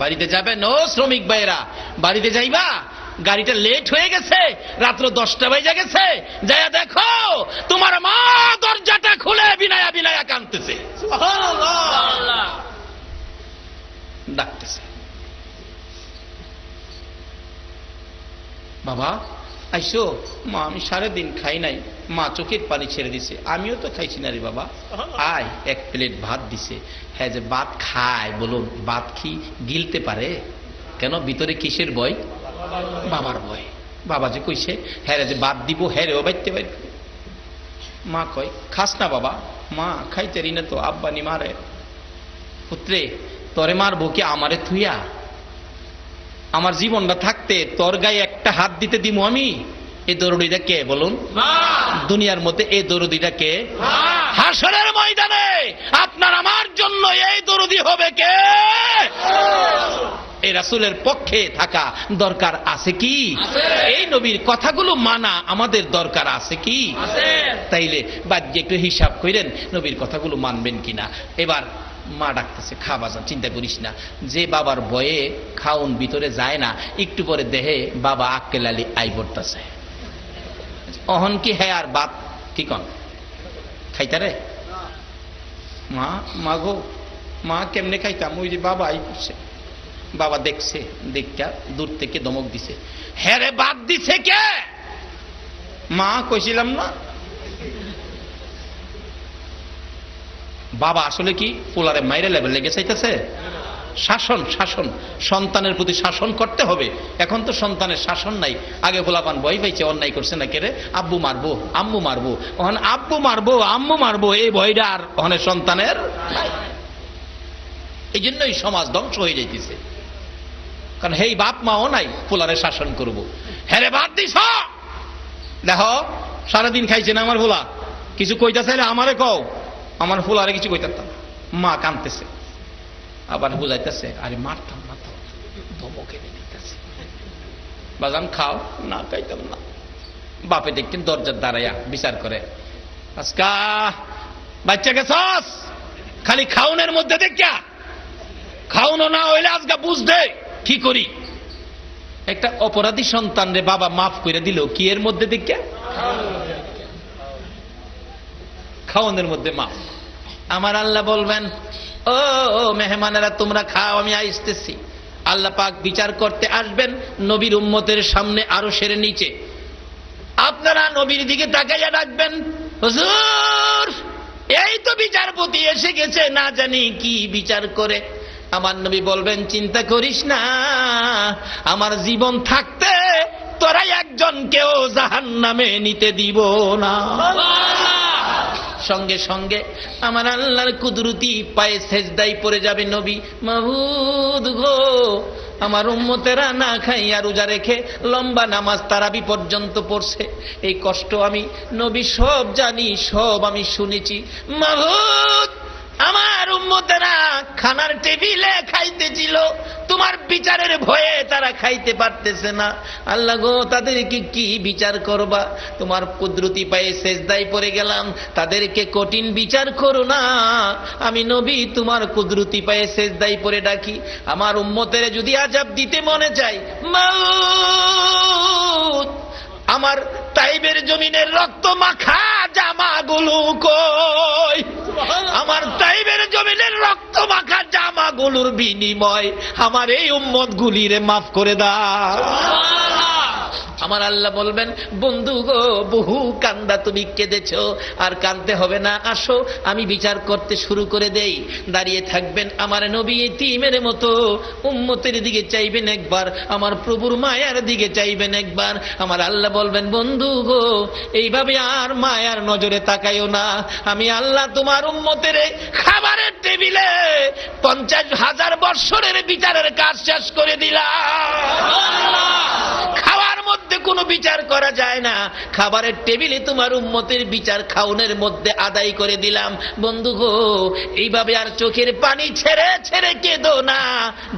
বাড়িতে যাবেন, ও শ্রমিক ভাইরা বাড়িতে যাইবা, গাড়িটা লেট হয়ে গেছে, রাত্র 10টা বাজে গেছে, যাইয়া দেখো তোমার মা দরজাটা খুলে বিনায়া বিনায়া কাঁদতেছে, ডাকতেছে, বাবা আইসো। মা আমি সারাদিন খাই নাই, মা চোখের পানি ছেড়ে দিছে, আমিও তো খাইছি না রে বাবা, আয়। এক প্লেট ভাত দিছে। হ্যাঁ, যে ভাত খায়, বলুন ভাত কি গিলতে পারে? কেন? ভিতরে কিসের ভয়? বাবার ভয়। বাবা যে কইছে হ্যাঁ যে বাদ দিব, হ্যাঁ ও বাইতে বাইর। মা কয় খাস না বাবা। মা খাইতে রি না তো, আব্বানি মারে। পুত্রে তরে মারবো কি আমারে থুইয়া? আমার জীবনটা থাকতে তোর গায়ে একটা হাত দিতে দিমু আমি? এই দরদিটা কে বলুন? দুনিয়ার মধ্যে এই দরদিটা কে? হাসরের ময়দানে আপনার আমার জন্য এই দরদি হবে কে? এই রাসূলের পক্ষে থাকা দরকার আছে কি? এই নবীর কথাগুলো মানা আমাদের দরকার আছে কি? তাইলে বাদ একটু হিসাব করেন নবীর কথাগুলো মানবেন কিনা। এবার মা ডাকতেছে, খা বাজান, চিন্তা করিস না। যে বাবার ভয়ে খাউন ভিতরে যায় না, একটু পরে দেহে বাবা আক্কেল আলী আই পড়তেছে। অহন কি হ্যাঁ আর বাত কি কন খাইতারে? মা মা গো মা কেমনে খাইতাম? ওই যে বাবা আই করছে। বাবা দেখছে, দেখা দূর থেকে ধমক দিছে, হ্যাঁ রে বাদ দিছে কে? মা কইছিলাম না। বাবা আসলে কি পোলারে মাইরে লেভেল লেগে চাইতেছে? শাসন, শাসন, সন্তানের প্রতি শাসন করতে হবে। এখন তো সন্তানের শাসন নাই। আগে পোলাপান ভয় পাইছে, অন্যায় করছে না কেরে, আব্বু মারবো আম্মু মারবো, ওখানে আব্বু মারবো আম্মু মারবো, এই ভয়টা আর ওখানে সন্তানের। এই জন্যই সমাজ ধ্বংস হয়ে যাইতেছে। কারণ হেই বাপ মাও নাই পোলারে শাসন করবো। হ্যাঁ রে বাদ দিস, দেখো সারাদিন খাইছে না আমার পোলা, কিছু কইতা চাইলে আমারে কও, আমার পোলারে কিছু কইতাম। মা কাঁদতেছে, আবার বুঝাইতেছে, আরে মারতাম না তো, ধমক এনে দিতেছে। বাজান খাও না, খাইতাম না। বাপে দেখতেন দরজার দাঁড়াইয়া বিচার করে, আজকা বাচ্চা গেছস খালি খাউনের মধ্যে দেখিয়া, খাউনো না হইলে আজকা বুঝ দে কি করি। একটা অপরাধী সন্তান রে বাবা মাফ করে দিল কি এর মধ্যে দেখিয়া? খাওয়ানোর মধ্যে মাফ। আমার আল্লাহ বলবেন, ও মেহমানেরা তোমরা খাও, আমি আসতেছি। আল্লাহ পাক বিচার করতে আসবেন নবীর উম্মতের সামনে আরশের নিচে। আপনারা নবীর দিকে তাকাইয়া ডাকবেন, হুজুর এই তো বিচারপতি এসে গেছে, না জানি কি বিচার করে। আমার নবী বলবেন, চিন্তা করিস না, আমার জীবন থাকতে তোরা একজনকেও জাহান্নামে নিতে দিব না। সঙ্গে সঙ্গে আমার আল্লাহর কুদরতি পায়ে সেজদায় পড়ে যাবে নবী, মাবুদ গো আমার উম্মতেরা না খাইয়া রোজা রেখে লম্বা নামাজ তারাবি পর্যন্ত পড়ছে, এই কষ্ট আমি নবী সব জানি, সব আমি শুনেছি। মাবুদ আমার উম্মতেরা খানার টেবিলে খাইতেছিল, তোমার বিচারের ভয়ে তারা খাইতে পারতেছে না। আল্লাহ গো তাদেরকে কি বিচার করবা? তোমার কুদরতি পায়ে সেজদায় পড়ে গেলাম, তাদেরকে কঠিন বিচার করো না। আমি নবী তোমার কুদরতি পায়ে সেজদায় পড়ে ডাকি, আমার উম্মতের যদি আযাব দিতে মনে চায়, মাউত আমার তাইবের জমিনের রক্ত মাখা জামাগুলো কই? আমার তাইবের জমিনের রক্ত মাখা জামাগুলোর বিনিময় আমার এই উম্মত গুলিরে মাফ করে দাও। আমার আল্লাহ বলবেন, বন্ধু গো বহু কান্দা তুমি কেঁদেছ, আর কাঁদতে হবে না, আসো আমি বিচার করতে শুরু করে দেই। দাঁড়িয়ে থাকবেন আমার নবী এতিমের মতো, উম্মতের দিকে চাইবেন একবার, আমার প্রভুর মায়ার দিকে চাইবেন একবার। আমার আল্লাহ বলবেন, বন্ধু গো এইভাবে আর মায়ার নজরে তাকাইও না, আমি আল্লাহ তোমার উম্মতের খাবারের টেবিলে 50,000 বৎসরের বিচারের কাজ শেষ করে দিলাম। খাওয়ার মধ্যে কোনো বিচার করা যায় না, খাবারের টেবিলে তোমার উম্মতের বিচার খাওনের মধ্যে আদায় করে দিলাম। বন্ধু গো এইভাবে আর চোখের পানি ছেড়ে ছেড়ে কেঁদো না,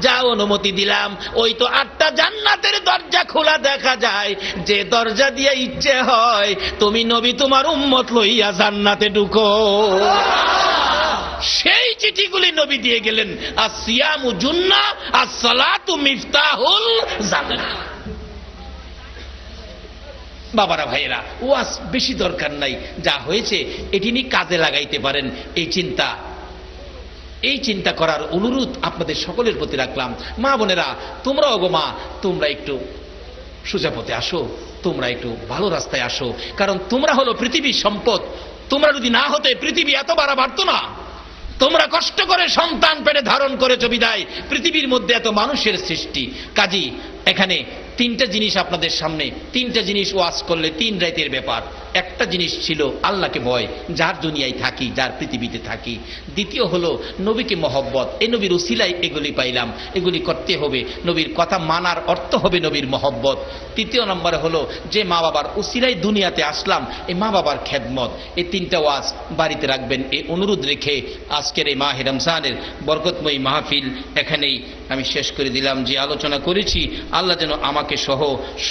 যা অনুমতি দিলাম। ওই তো 8টা জান্নাতের দরজা খোলা দেখা যায়, যে দরজা দিয়ে ইচ্ছে হয় তুমি নবী তোমার উম্মত লইয়া জান্নাতে ঢুকো। সেই চিঠিগুলি নবী দিয়ে গেলেন, আসিয়ামু জুন্নাহ আস-সালাতু মিফতাহুল জান্নাহ। বাবারা ভাইয়েরা, ওয়াজ বেশি দরকার নাই, যা হয়েছে এটি নিয়ে কাজে লাগাইতে পারেন। এই চিন্তা করার অনুরোধ আপনাদের সকলের প্রতি রাখলাম। মা বোনেরা তোমরাও গো মা, তোমরা একটু সোজা পথে আসো, তোমরা একটু ভালো রাস্তায় আসো, কারণ তোমরা হলো পৃথিবীর সম্পদ। তোমরা যদি না হতে পৃথিবী এত বাড়া বাড়তো না। তোমরা কষ্ট করে সন্তান পেটে ধারণ করেছো বিদায় পৃথিবীর মধ্যে এত মানুষের সৃষ্টি। কাজী এখানে তিনটা জিনিস আপনাদের সামনে, তিনটা জিনিস ওয়াজ করলে 3 রাতের ব্যাপার। একটা জিনিস ছিল আল্লাহকে ভয়, যার দুনিয়ায় থাকি, যার পৃথিবীতে থাকি। দ্বিতীয় হলো নবীকে মহব্বত, এই নবীর উসিলায় এগুলি পাইলাম, এগুলি করতে হবে। নবীর কথা মানার অর্থ হবে নবীর মহব্বত। তৃতীয় নম্বরে হলো যে মা বাবার উসিলায় দুনিয়াতে আসলাম, এই মা বাবার খেদমত। এই 3টা ওয়াজ বাড়িতে রাখবেন, এই অনুরোধ রেখে আজকের এই মাহে রমজানের বরকতময়ী মাহফিল এখানেই আমি শেষ করে দিলাম। যে আলোচনা করেছি আল্লাহ যেন আমাকে সহ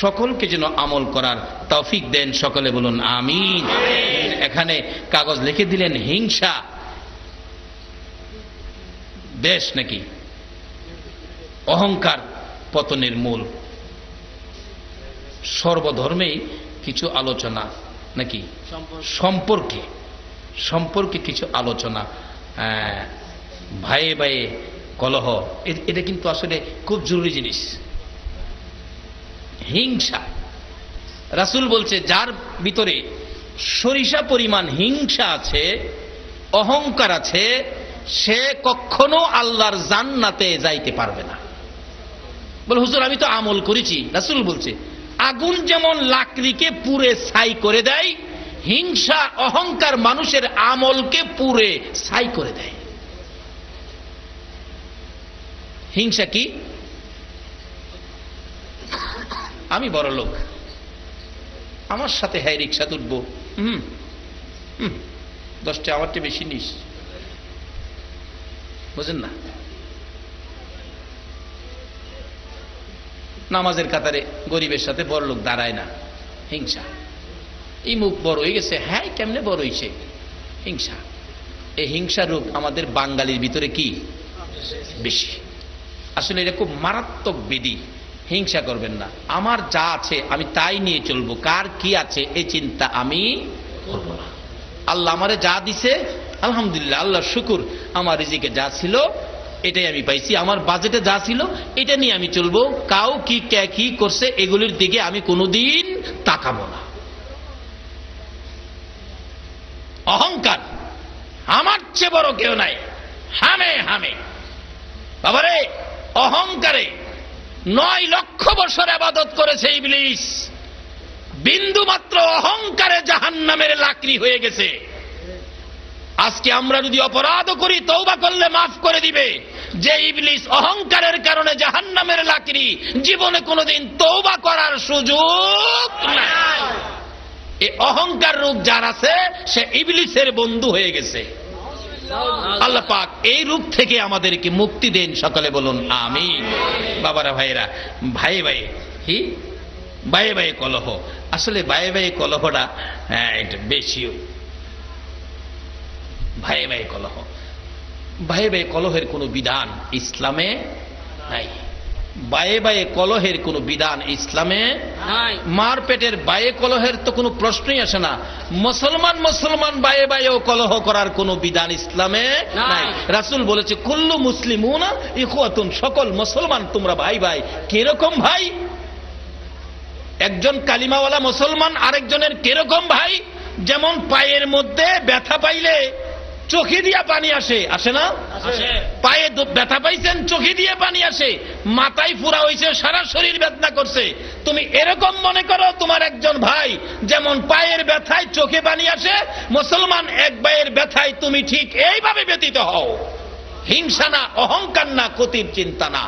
সকলকে যেন আমল করার তৌফিক দেন, সকলে বলুন আমিন। এখানে কাগজ লিখে দিলেন হিংসা দেশ নাকি অহংকার পতনের মূল। সর্বধর্মেই কিছু আলোচনা নাকি সম্পর্কে কিছু আলোচনা। ভাইয়ে ভাইয়ে কলহ, এটা কিন্তু আসলে খুব জরুরি জিনিস। হিংসা, রাসূল বলছে যার ভিতরে সরিষা পরিমাণ হিংসা আছে, অহংকার আছে, সে কখনো আল্লাহর জান্নাতে যাইতে পারবে না। বলে হুজুর আমি তো আমল করেছি। রাসূল বলছে আগুন যেমন লাকড়িকে পুড়ে ছাই করে দেয়, হিংসা অহংকার মানুষের আমলকে পুড়ে ছাই করে দেয়। হিংসা কি? আমি বড় লোক, আমার সাথে হ্যাঁ রিক্সা তুলবো, 10টা আমারটা বেশি নিস, বুঝেন না? নামাজের কাতারে গরিবের সাথে বড় লোক দাঁড়ায় না, হিংসা। এই মুখ বড় হয়ে গেছে, হ্যাঁ কেমনে বড় হয়েছে, হিংসা। এই হিংসা রোগ আমাদের বাঙালির ভিতরে কি বেশি। আসলে এটা খুব মারাত্মক ব্যাধি। হিংসা করবেন না, আমার যা আছে আমি তাই নিয়ে চলবো, কার কি আছে এই চিন্তা আমি করব না। আল্লাহ আমারে যা দিছে আলহামদুলিল্লাহ, আল্লাহর শুকুর, আমার রিজিকে যা ছিল এটাই আমি পাইছি, আমার বাজেটে যা ছিল এটা নিয়ে আমি চলবো। কাউ কি কে কি করছে এগুলির দিকে আমি কোনোদিন তাকাবো না। অহংকার, আমার চেয়ে বড় কেউ নাই, হামে হামে। বাবারে অহংকারে 9 লক্ষ বছর ইবাদত করেছে ইবলিস, বিন্দু মাত্র অহংকারে জাহান্নামের লাকড়ি হয়ে গেছে। আজকে আমরা যদি অপরাধ করি তওবা করলে মাফ করে দিবে। যে ইবলিস অহংকারের কারণে জাহান্নামের লাকড়ি, জীবনে কোনোদিন তওবা করার সুযোগ নাই। এই অহংকার রূপ যার আছে সে ইবলিসের বন্ধু হয়ে গেছে। আল্লাহ পাক এই রূপ থেকে আমাদেরকে মুক্তি দেন, সকলে বলুন আমিন। বাবারা ভাইরা, ভাইয়ে ভাইয়ে ভাইয়ে ভাইয়ে কলহ, আসলে ভাইয়ে ভাইয়ে কলহটা এটা বেশিও। ভাইয়ে ভাইয়ে কলহ, ভাইয়ে ভাইয়ে কলহের কোনো বিধান ইসলামে নাই। বায়ে বায়ে কলহের কোনো বিধান ইসলামে নাই। মার পেটের বায়ে কলহের তো কোনো প্রশ্নই আসে না। মুসলমান বায়ে বায়েও কলহ করার কোনো বিধান ইসলামে নাই। রাসূল বলেছে কুল্লু মুসলিমুনা ইখওয়াতুন, সকল মুসলমান তোমরা ভাই ভাই। কিরকম ভাই? একজন কালিমাওয়ালা মুসলমান আরেকজনের কিরকম ভাই? যেমন পায়ের মধ্যে ব্যথা পাইলে চোখে দিয়ে পানি আসে, আসে না? পায়ে ব্যথা পাইছেন, চোখে দিয়ে পানি আসে। মাথায় ফুরা হয়েছে, সারা শরীর বেদনা করছে, তুমি এরকম মনে করো তোমার একজন ভাই। যেমন পায়ের ব্যথায় চোখে পানি আসে, মুসলমান এক ভাইয়ের ব্যথায় তুমি ঠিক এইভাবে ব্যতীত হও। হিংসা না, অহংকার না, ক্ষতির চিন্তা না।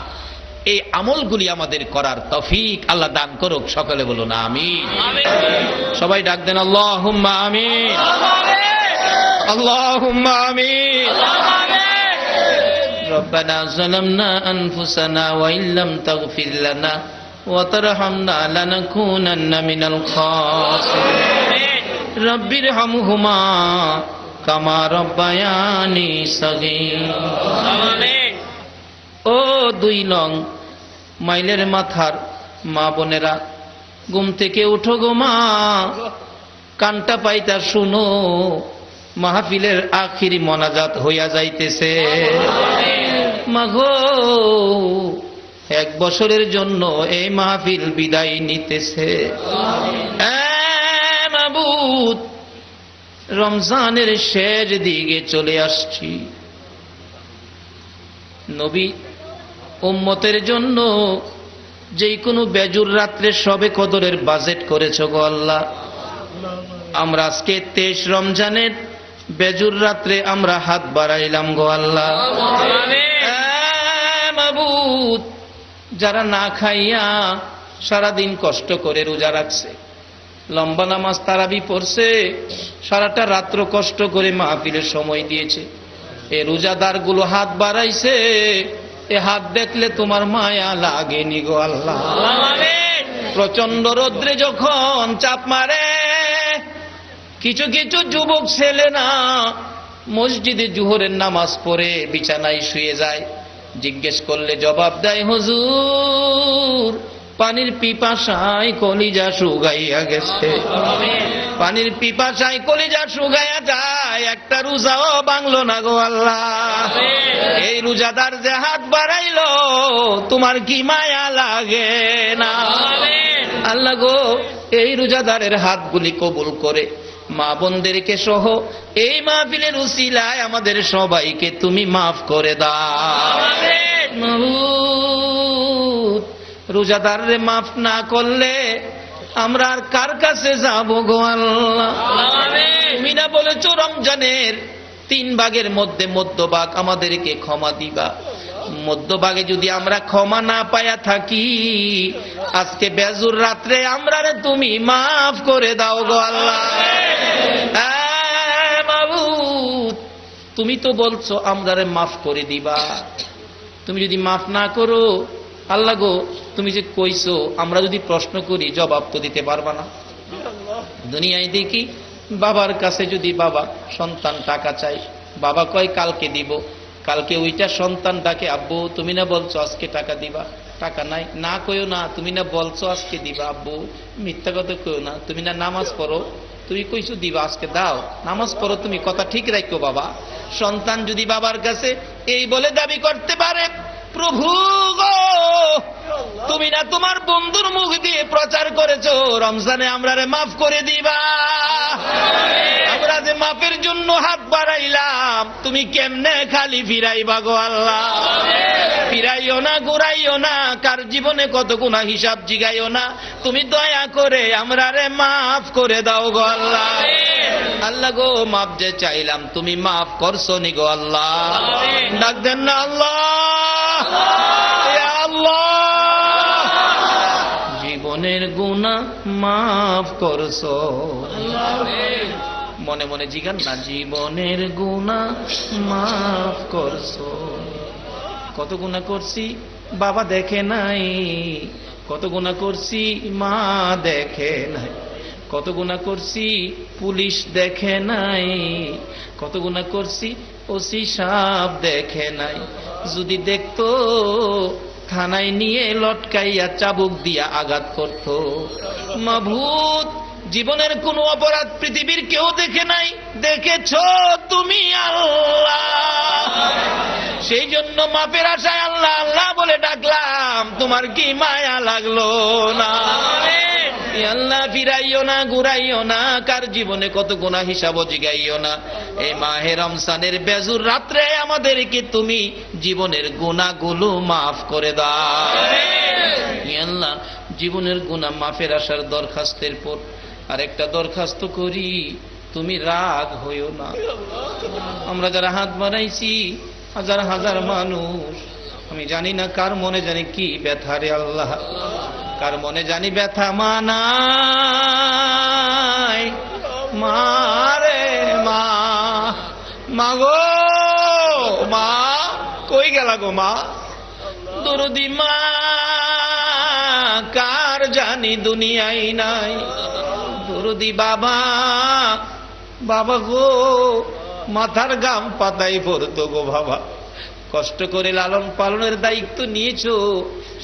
এই আমলগুলি আমাদের করার তৌফিক আল্লাহ দান করুক, সকলে বলুন আমিন। সবাই ডাক দেন আল্লাহুম্মা আমিন, আল্লাহুম্মা আমিন। রব্বানা যালামনা আনফুসানা ওয়া ইল্লাম তাগফির লানা ওয়া তারহামনা লানাকুনান্না মিনাল খাসিরিন। রব্বিরহামহুমা কামা রব্বায়ানি সগীর। আমিন। ও 2 নং মাইলের মাথার মা বোনেরা, ঘুম থেকে উঠো গো মা, কানটা পাইতা শুনো, মাহফিলের আখিরি মোনাজাত হইয়া যাইতেছে। মাগো 1 বছরের জন্য এই মাহফিল বিদায় নিতেছে। মাবুদ, রমজানের শেষ দিকে চলে আসছি, নবী উম্মতের জন্য যেই কোনো বেজুর রাত্রে সবে কদরের বাজেট করেছো গো আল্লাহ। আমরা আজকে 23 রমজানের বেজুর রাত্রে আমরা হাত বাড়াইলাম গো আল্লাহ। মাবুদ, যারা না খাইয়া সারাদিন কষ্ট করে রোজা রাখছে, লম্বা নামাজ তারাবি পড়ছে, সারাটা রাত্র কষ্ট করে মাহফিলের সময় দিয়েছে, এই রোজাদার গুলো হাত বাড়াইছে, এ হাত দেখলে তোমার মায়া লাগেনি গো আল্লাহ। প্রচন্ড রৌদ্রে যখন চাপ মারে, কিছু কিছু যুবক ছেলে না মসজিদে জোহরের নামাজ পড়ে বিছানায় শুয়ে যায়, জিজ্ঞেস করলে জবাব দেয়, হুজুর পানির পিপাসায় কলিজা শুকাইয়া গেছে। পানির পিপাসায় কলিজা শুকাইয়া যায়, একটা রোজাও বাংলো না গো আল্লাহ। এই রোজাদার যে হাত বাড়াইলো, তোমার কি মায়া লাগে না? আল্লাহ গো, এই রোজাদারের হাতগুলি কবুল করে মা বোনদেরকে সহ এই মাহফিলের উসিলায় আমাদের সবাইকে তুমি মাফ করে দাও। রোজাদাররে মাফ না করলে আমরা আর কার কাছে যাব গো আল্লাহ? তুমি না বলেছো রমজানের 3 ভাগের মধ্যে মধ্যভাগ আমাদেরকে ক্ষমা দিবা। মধ্যভাগে যদি আমরা ক্ষমা না পায়া থাকি, আজকে বেজুর রাত্রে আমরা তুমি মাফ করে দাও গো আল্লাহ। মাবুদ, তুমি তো বলছো আমরা মাফ করে দিবা। তুমি যদি মাফ না করো আল্লাহ গো, তুমি যে কইছো, আমরা যদি প্রশ্ন করি জবাব তো দিতে পারবা না। দুনিয়ায় দেখি বাবার কাছে যদি বাবা সন্তান টাকা চাই, বাবা কয় কালকে দিব, কালকে ওইটা সন্তান ডাকে, আব্বু তুমি না বলছো আজকে টাকা দিবা, টাকা নাই, না কইও না, তুমি না বলছো আজকে দিবা, আব্বু মিথ্যা কথা কইও না, তুমি না নামাজ পড়ো, তুমি কইছো দিবা, আজকে দাও, নামাজ পড়ো, তুমি কথা ঠিক রাখো বাবা। সন্তান যদি বাবার কাছে এই বলে দাবি করতে পারে, প্রভু গো তুমি না তোমার বন্ধুর মুখ দিয়ে প্রচার করেছো রমজানে আমরা মাফ করে দিবা, আমরা যে মাফের জন্য হাত বাড়াইলাম, তুমি কেমনে খালি ফিরাইবা গো আল্লাহ? ফিরাইও না, ঘুরাইও না, কার জীবনে কত গুনাহ হিসাব জিগাইও না, তুমি দয়া করে আমরা মাফ করে দাও গো আল্লাহ। আল্লাহ গো, মাফ যে চাইলাম তুমি মাফ করছো নি গো আল্লাহ। ডাক দেন না আল্লাহ, আল্লাহ জীবনের গুনাহ মাফ করছো। মনে মনে জিগান না, জীবনের গুনাহ মাফ করছো। কত গুনাহ করছি বাবা দেখে নাই, কত গুনাহ করছি মা দেখে নাই, কত গুনাহ করছি পুলিশ দেখে নাই, কত গুনাহ করছি ওসি সাহেব দেখে নাই। যদি দেখতো থানায় নিয়ে লটকাইয়া চাবুক দিয়া আঘাত করত। মাবুদ, জীবনের কোন অপরাধ পৃথিবীর কেউ দেখে নাই, দেখেছো তুমি আল্লাহ। সেই জন্য মাপের আশায় আল্লাহ আল্লাহ বলে ডাকলাম, তোমার কি মায়া লাগলো না? আল্লাহ ফিরাইও না, ঘুরাইও না, কার জীবনে কত গুনাহ হিসাব জিগাইও না। এই মাহে রমজানের বেজুর রাত্রে আমাদেরকে তুমি জীবনের গুনাহগুলো মাফ করে দাও। আল্লাহ, জীবনের গুনাহ মাফের আশার দরখাস্তের পর আরেকটা দরখাস্ত করি, তুমি রাগ হইও না। আমরা যারা হাত বাড়াইছি, হাজার হাজার মানুষ, আমি জানি না কার মনে জানি কি ব্যথা রে আল্লাহ, কার মনে জানি ব্যথা মানাই। মারে মা, মাগো মা, কই গেলা গো মা? দরদি মা কার জানি দুনিয়ায় নাই। দরদি বাবা, বাবা গো মাথার গাম পাতাই পড়তো গো বাবা, কষ্ট করে লালন পালনের দায়িত্ব নিয়েছো,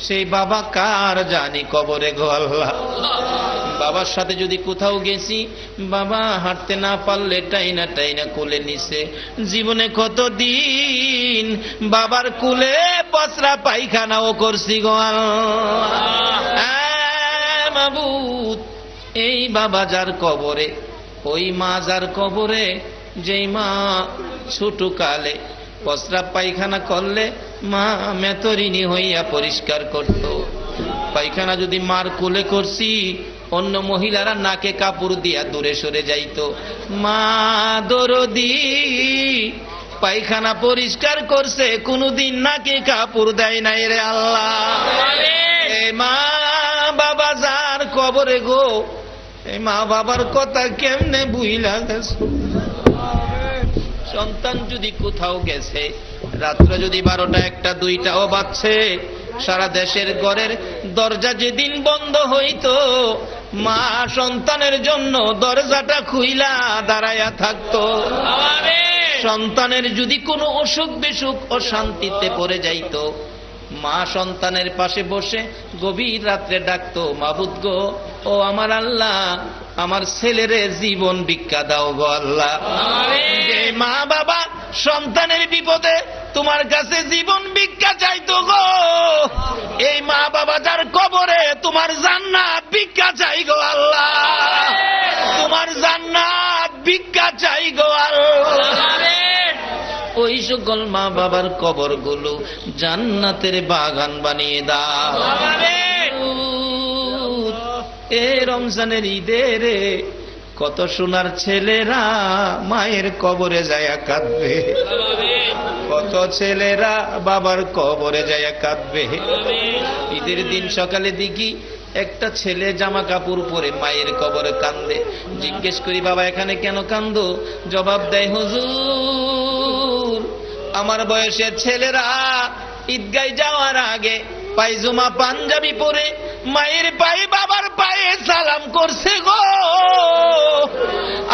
সেই বাবা কার জানি কবরে গো আল্লাহ। বাবার সাথে যদি কোথাও গেছি, বাবা হাঁটতে না পারলে টাইনা টাইনা কোলে নিছে। জীবনে কতদিন বাবার কুলে পচরা পায়খানাও করছি গো আল্লাহ। মাবুদ, এই বাবা যার কবরে, ওই মা যার কবরে, যেই মা ছোট কালে পচরা পায়খানা করলে মা মেতরিনী হইয়া পরিষ্কার করত। পায়খানা যদি মার কোলে করছি, অন্য মহিলারা নাকে কাপড় দিয়া দূরে সরে যাইত। মা দরদি পায়খানা পরিষ্কার করছে, কোনদিন নাকে কাপড় দেয় নাই রে আল্লাহ। এ মা বাবা যার কবরে গো, এই মা বাবার কথা কেমনে বুইলা গেছে। সন্তান যদি কোথাও গেছে, রাত্রে যদি 12টা 1টা 2টাও বাজছে, সারা দেশের ঘরের দরজা যেদিন বন্ধ হইতো, মা সন্তানের জন্য দরজাটা খুইলা দাঁড়ায়া থাকতো। সন্তানের যদি কোনো অসুখ বিসুখ অশান্তিতে পড়ে যাইতো, মা সন্তানের পাশে বসে গভীর রাত্রে ডাকতো, মাবুদ গো, ও আমার আল্লাহ, আমার ছেলেরে জীবন ভিক্ষা দাও গো আল্লাহ। মা বাবা সন্তানের বিপদে তোমার কাছে জীবন ভিক্ষা চাইতো গো, এই মা বাবা যার কবরে তোমার জান্নাত ভিক্ষা চাই গো আল্লাহ, তোমার জান্নাত ভিক্ষা চাই গো আল্লাহ। ওই সকল মা বাবার কবরগুলো জান্নাতের বাগান বানিয়ে দাও। এ রমজানের ঈদের কত সোনার ছেলেরা মায়ের কবরে যায়া কাঁদবে, কত ছেলেরা বাবার কবরে যায়া কাঁদবে। ঈদের দিন সকালে দেখি একটা ছেলে জামা কাপড় পরে মায়ের কবরে কান্দে। জিজ্ঞেস করি, বাবা এখানে কেন কান্দো? জবাব দেয়, হুজুর আমার বয়সের ছেলেরা ঈদগায় যাওয়ার আগে পায়জামা পাঞ্জাবি পরে মায়ের পায়ে বাবার পায়ে সালাম করছে গো,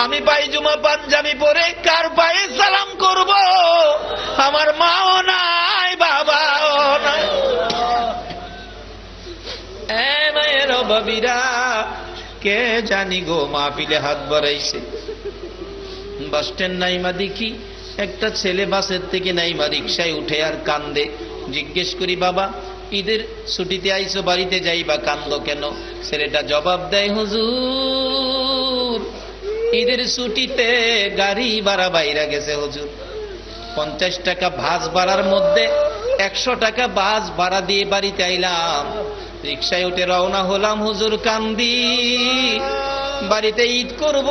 আমি পায়জামা পাঞ্জাবি পরে কার পায়ে সালাম করব? আমার মাও নাই, বাবাও নাই। মায়ের বাবিরা কে জানি গো মাহফিলে হাত বাড়াইছে। বাস স্ট্যান্ড নাইমা দেখি একটা ছেলে বাসের থেকে নাইমা রিকশায় উঠে আর কান্দে। জিজ্ঞেস করি, বাবা ঈদের ছুটিতে আইছো, বাড়িতে যাইবা, কান্দো কেন? ছেলেটা জবাব দেয়, হুজুর ঈদের ছুটিতে গাড়ি ভাড়া বাইরা গেছে হুজুর, 50 টাকা বাস ভাড়ার মধ্যে 100 টাকা বাস ভাড়া দিয়ে বাড়িতে আইলাম, রিকশায় উঠে রওনা হলাম হুজুর, কান্দি। বাড়িতে ঈদ করব,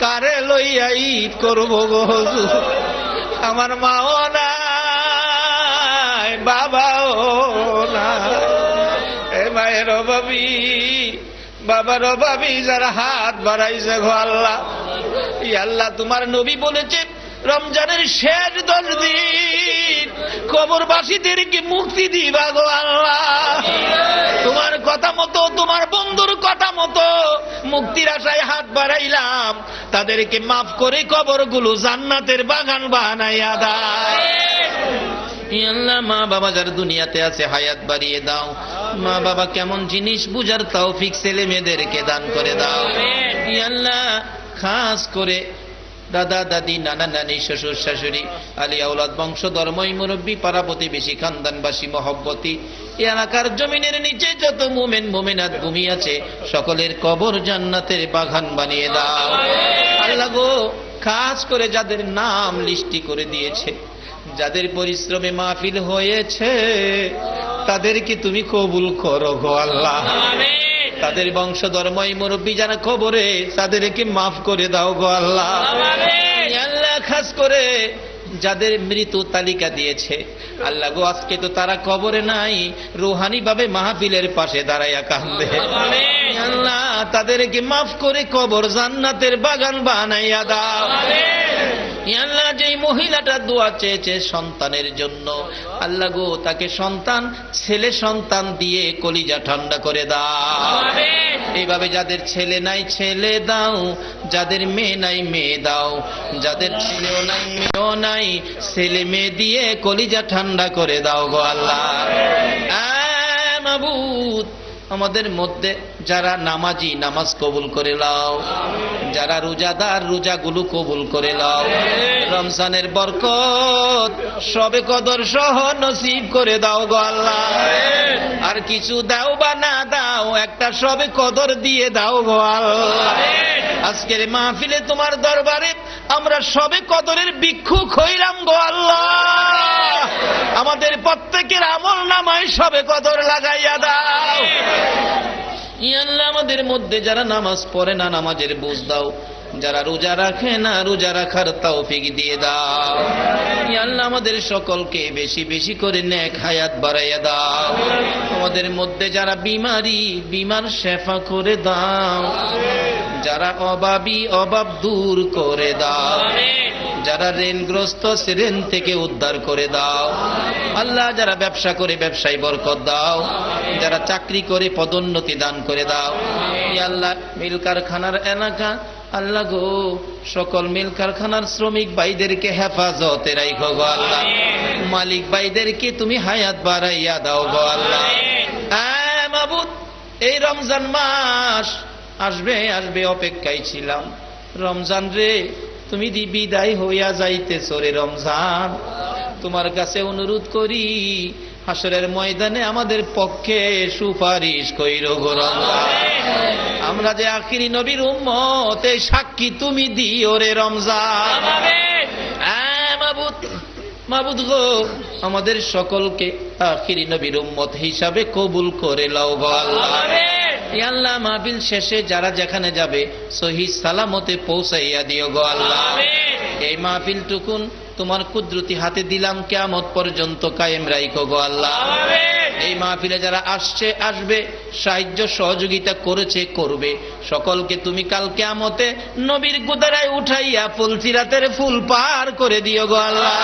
কারে লইয়া ঈদ করব গো হুজুর? আমার মাও নাই, বাবাও নাই। এ মায়ের অভাবী, বাবার অভাবী যারা হাত বাড়াইছে গো আল্লাহ, ই আল্লাহ তোমার নবী বলেছে রমজানের শেষ 10 দিন কবরবাসীদেরকে মুক্তি দিবা গো আল্লাহ। তোমার কথা মতো, তোমার বন্ধুর কথা মতো মুক্তির আশায় হাত বাড়াইলাম, তাদেরকে মাফ করে কবরগুলো জান্নাতের বাগান বানাইয়া দাও। আল্লাহ মা বাবা যার দুনিয়াতে আছে হায়াত বাড়িয়ে দাও। মা বাবা কেমন জিনিস বুঝার তৌফিক ছেলে মেয়েদেরকে দান করে দাও। আল্লাহ খাস করে দাদা দাদি, নানা নানি, শ্বশুর শাশুড়ি, আলী আওলাদ, বংশধর্মই মুরব্বী, পাড়া প্রতিবেশী, খানদানবাসী, মহব্বতী, এলাকার জমিনের নিচে যত মুমিন মুমিনাত ভূমি আছে সকলের কবর জান্নাতের বাগান বানিয়ে দাও। আল্লাহ গো খাস করে যাদের নাম লিস্টি করে দিয়েছে, যাদের পরিশ্রমে মাহফিল হয়েছে, তাদেরকে তুমি কবুল করো গো আল্লাহ। তাদের বংশধর্মই মুরব্বী যারা কবরে, তাদেরকে মাফ করে দাও গো আল্লাহ। আল্লাহ খাস করে যাদের মৃত্যু তালিকা দিয়েছে, আল্লাহ গো আজকে তো তারা কবরে নাই, রুহানি ভাবে মাহফিলের পাশে দাঁড়াইয়া কান্দে। আল্লাহ তাদেরকে মাফ করে কবর জান্নাতের বাগান বানাইয়া দাও। আল্লাহ যেই মহিলাটা দোয়া চেয়েছে সন্তানের জন্য, আল্লাহ গো তাকে সন্তান, ছেলে সন্তান দিয়ে কলিজা ঠান্ডা করে দাও। এইভাবে যাদের ছেলে নাই ছেলে দাও, যাদের মেয়ে নাই মেয়ে দাও, যাদের ছেলেও নাই মেয়েও নাই, ছেলে মেয়ে দিয়ে কলিজা ঠান্ডা করে দাও গো আল্লাহ। মাবুদ আমাদের মধ্যে যারা নামাজি, নামাজ কবুল করে লাও, যারা রোজাদার, রোজাগুলো কবুল করে লাও। রমজানের বরকত সবে কদর সহ নসিব করে দাও গো আল্লাহ। আর কিছু দাও বা না দাও, একটা সবে কদর দিয়ে দাও গো আল্লাহ। আজকের মাহফিলে তোমার দরবারে আমরা সবে কদরের ভিক্ষুক হইলাম গো আল্লাহ, আমাদের প্রত্যেকের আমল নামায় সবে কদর লাগাইয়া দাও। ইয়া আল্লাহ, আমাদের মধ্যে যারা নামাজ পড়ে না নামাজের বুঝ দাও, যারা রোজা রাখে না রোজা রাখার তৌফিক দিয়ে দাও। ইয়া আল্লাহ, আমাদের সকলকে বেশি বেশি করে নেক হায়াত বাড়াইয়া দাও। আমাদের মধ্যে যারা বিমার শেফা করে দাও, যারা অভাবী অভাব দূর করে দাও, যারা ঋণগ্রস্ত ঋণ থেকে উদ্ধার করে দাও। আল্লাহ, যারা ব্যবসা করে ব্যবসায় বরকত দাও, যারা চাকরি করে পদোন্নতি দান করে দাও। ইয়া আল্লাহ, মিল কারখানার এলাকা আল্লাহ গো, সকল মিল কারখানার শ্রমিক ভাইদেরকে হেফাজতে রাখো গো আল্লাহ। মালিক ভাইদেরকে তুমি হায়াত বাড়াইয়া দাও গো আল্লাহ। মাবুদ, এই রমজান মাস আসবে আসবে অপেক্ষায় ছিলাম। রমজান রে, তুমি বিদায় হইয়া যাইতেছ রে রমজান। তোমার কাছে অনুরোধ করি, হাসরের ময়দানে আমাদের পক্ষে সুপারিশ কইরো গো রমজান। আমরা যে আখিরি নবীর উম্মত, এই সাক্ষী তুমি দিও রে রমজান। মাবুদ গো, আমাদের সকলকে আখিরি নবীর উম্মত হিসাবে কবুল করে লও গো আল্লাহ। ইয়া আল্লাহ, মাহফিল শেষে যারা যেখানে যাবে সহিহ সালামতে পৌঁছাইয়া দিও গো আল্লাহ। এই মাহফিল টুকুন তোমার কুদরতি হাতে দিলাম, কিয়ামত পর্যন্ত কায়েম রাখো গো আল্লাহ। এই মাহফিলে যারা আসছে আসবে, সাহায্য সহযোগিতা করেছে করবে, সকলকে তুমি কাল কিয়ামতে নবীর গুদারায় উঠাইয়া ফুলসিরাতের ফুল পার করে দিও গো আল্লাহ।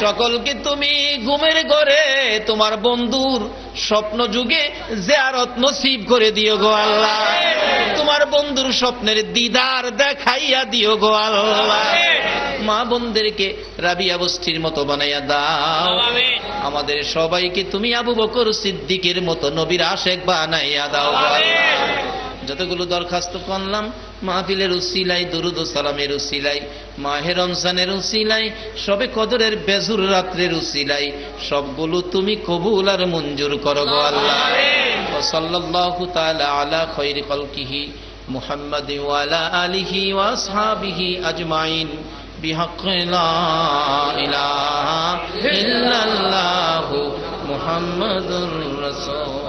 সকলকে তুমি ঘুমের ঘরে তোমার বন্ধুর স্বপ্ন যুগে জিয়ারত নসিব করে দিও গো আল্লাহ। তোমার বন্ধুর স্বপ্নের দিদার দেখাইয়া দিও গো আল্লাহ। মা বোনদেরকে রাবিয়া বস্তির মতো বানাইয়া দাও। আমাদের সবাইকে তুমি আবু বকর সিদ্দিকের মতো নবীর আশেক বানাইয়া দাও গো আল্লাহ। যতগুলো দরখাস্ত করলাম মাহফিলের উসিলাই, দুরুদ ও সালামের উসিলাই, মাহে রমজানের উসিলাই, সবে কদরের বেজুর রাত্রের উসিলাই, সবগুলো তুমি কবুল আর মঞ্জুর করো গো আল্লাহ। ওয়া সাল্লাল্লাহু তাআলা আলা খায়রি খালকিহি মুহাম্মাদিন ওয়া আলা আলিহি ওয়া আসহাবিহি আজমাইন বিহাক্কি লা ইলাহা ইল্লাল্লাহু মুহাম্মাদুর রাসূল।